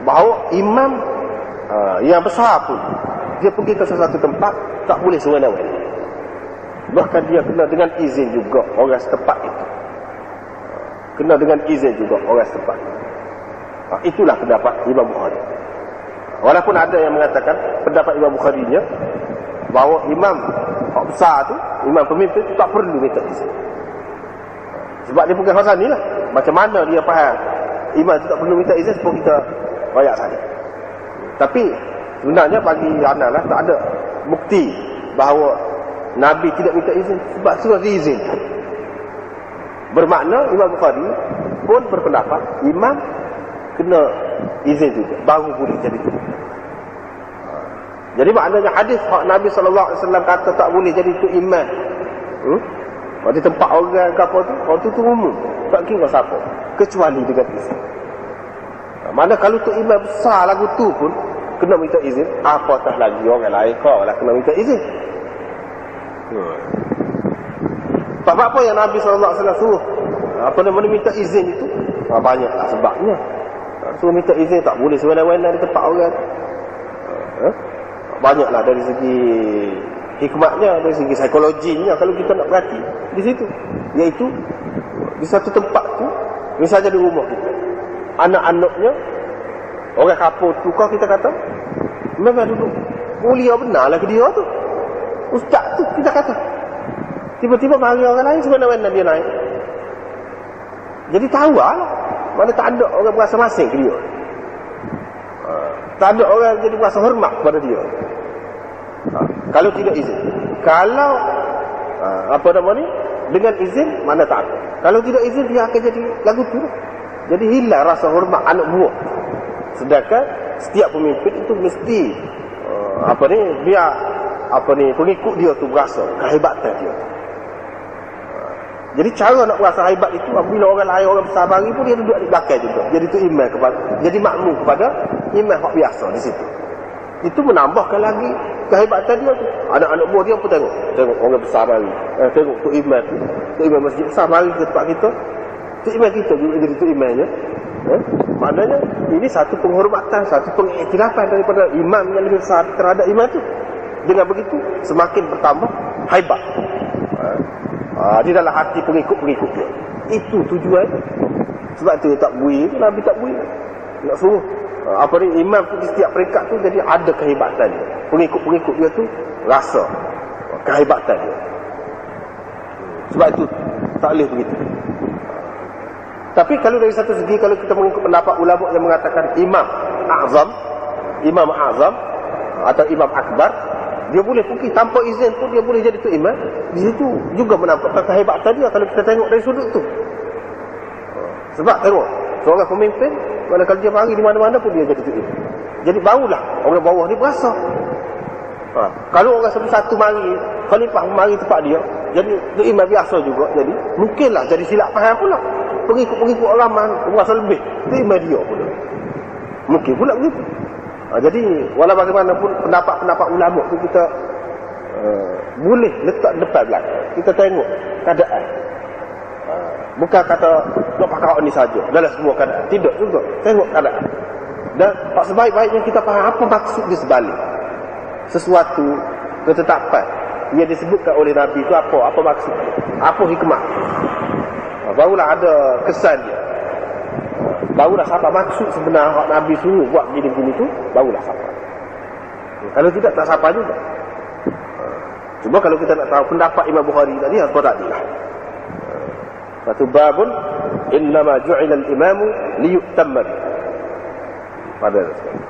bahawa imam yang besar pun dia pergi ke sesuatu tempat tak boleh sewenang-wenang. Bahkan dia kena dengan izin juga orang setempat itu. Kena dengan izin juga orang setempat. Itulah pendapat Imam Bukhari. Walaupun ada yang mengatakan pendapat Imam Bukhari-nya bahawa imam besar tu, imam pemimpin tu tak perlu minta izin. Sebab dia bukan pasal ni lah. Macam mana dia faham imam tu tak perlu minta izin sebab kita rakyat saja. Tapi sebenarnya bagi Ana lah tak ada bukti bahawa Nabi tidak minta izin sebab sudah diizinkan. Bermakna Imam Bukhari pun berpendapat imam kena izin juga baru boleh jadi tu. Jadi maknanya hadis Nabi SAW kata tak boleh jadi tu imam. Di tempat orang ke apa tu, waktu tu umum. Tak kira siapa. Kecuali dengan izin. Mana kalau tu imam besar lagu tu pun kena minta izin, apatah lagi orang lain kau lah kena minta izin. Apa yang Nabi SAW suruh minta izin itu? Banyaklah sebabnya. Suruh minta izin tak boleh sewenang-wenang di tempat orang. Banyaklah dari segi hikmatnya, dari segi psikologinya kalau kita nak perhati di situ, iaitu di satu tempat tu, misalnya di rumah kita, anak-anaknya orang kapur tukar kita kata memang duduk mulia benar lah ke dia tu, ustaz tu kita kata, tiba-tiba mari orang lain sebenarnya dia naik. Jadi tahu lah mana tak ada orang berasa masing ke dia, tak ada orang jadi berasa hormat kepada dia. Kalau tidak izin, kalau dengan izin mana tak ada. Kalau tidak izin dia akan jadi lagu tu. Jadi hilang rasa hormat anak buah. Sedangkan setiap pemimpin itu mesti biar pengikut dia tu berasa kehebatan dia. Jadi cara nak berasa hebat itu apabila orang lain, orang besar mari pun dia duduk di belakang juga. Jadi tu imam kepada, jadi makmum kepada imam hak biasa di situ. Itu menambahkan lagi kehebatan dia tu. Anak-anak buah dia pun tengok orang besar mari. Tengok tu imam masjid besar mari ke tempat kita. Tu imam kita juga jadi tu imamnya. Maknanya ini satu penghormatan, satu pengiktirafan daripada imam yang lebih besar terhadap imam tu. Dengan begitu semakin bertambah hebat di dalam hati pengikut-pengikut dia. Itu tujuan. Sebab tu tak bui tu, Nabi tak bui. Nak suruh imam tu di setiap peringkat tu jadi ada kehebatan dia. Pengikut-pengikut dia tu rasa kehebatan dia. Sebab itu tak boleh begitu. Tapi kalau dari satu segi, kalau kita mengikut pendapat ulama yang mengatakan imam azam atau imam akbar, dia boleh pergi tanpa izin pun dia boleh jadi tu imam. Di situ juga menampakkan kehebatan dia kalau kita tengok dari sudut tu. Sebab tengok seorang pemimpin, kalau dia mari di mana-mana pun dia jadi tu imam. Jadi barulah orang bawah ni berasa. Kalau orang satu mari, khalifah mari tempat dia, jadi tu imam biasa juga. Jadi mungkinlah jadi silap faham pula. Pengikut-pengikut orang merasa lebih. Tu imam dia pula. Mungkin pula begitu. Jadi walau bagaimanapun pendapat-pendapat ulama tu kita boleh letak depan belakang. Kita tengok keadaan. Bukan kata nak pakai ni saja dalam semua keadaan. Tidak juga. Tengok keadaan. Dan sebaik-baiknya kita faham apa maksud di sebalik sesuatu ketetapan yang disebutkan oleh Nabi itu apa maksud, apa hikmah. Barulah ada kesan dia. Barulah siapa maksud sebenar Nabi suruh buat gini-gini tu, barulah siapa. Kalau tidak tak siapa juga. Cuma kalau kita nak tahu pendapat Imam Bukhari tadi, apa tadi lah. Satu babun innama ju'ila al-imamu liyu'tamma. Pada sekali.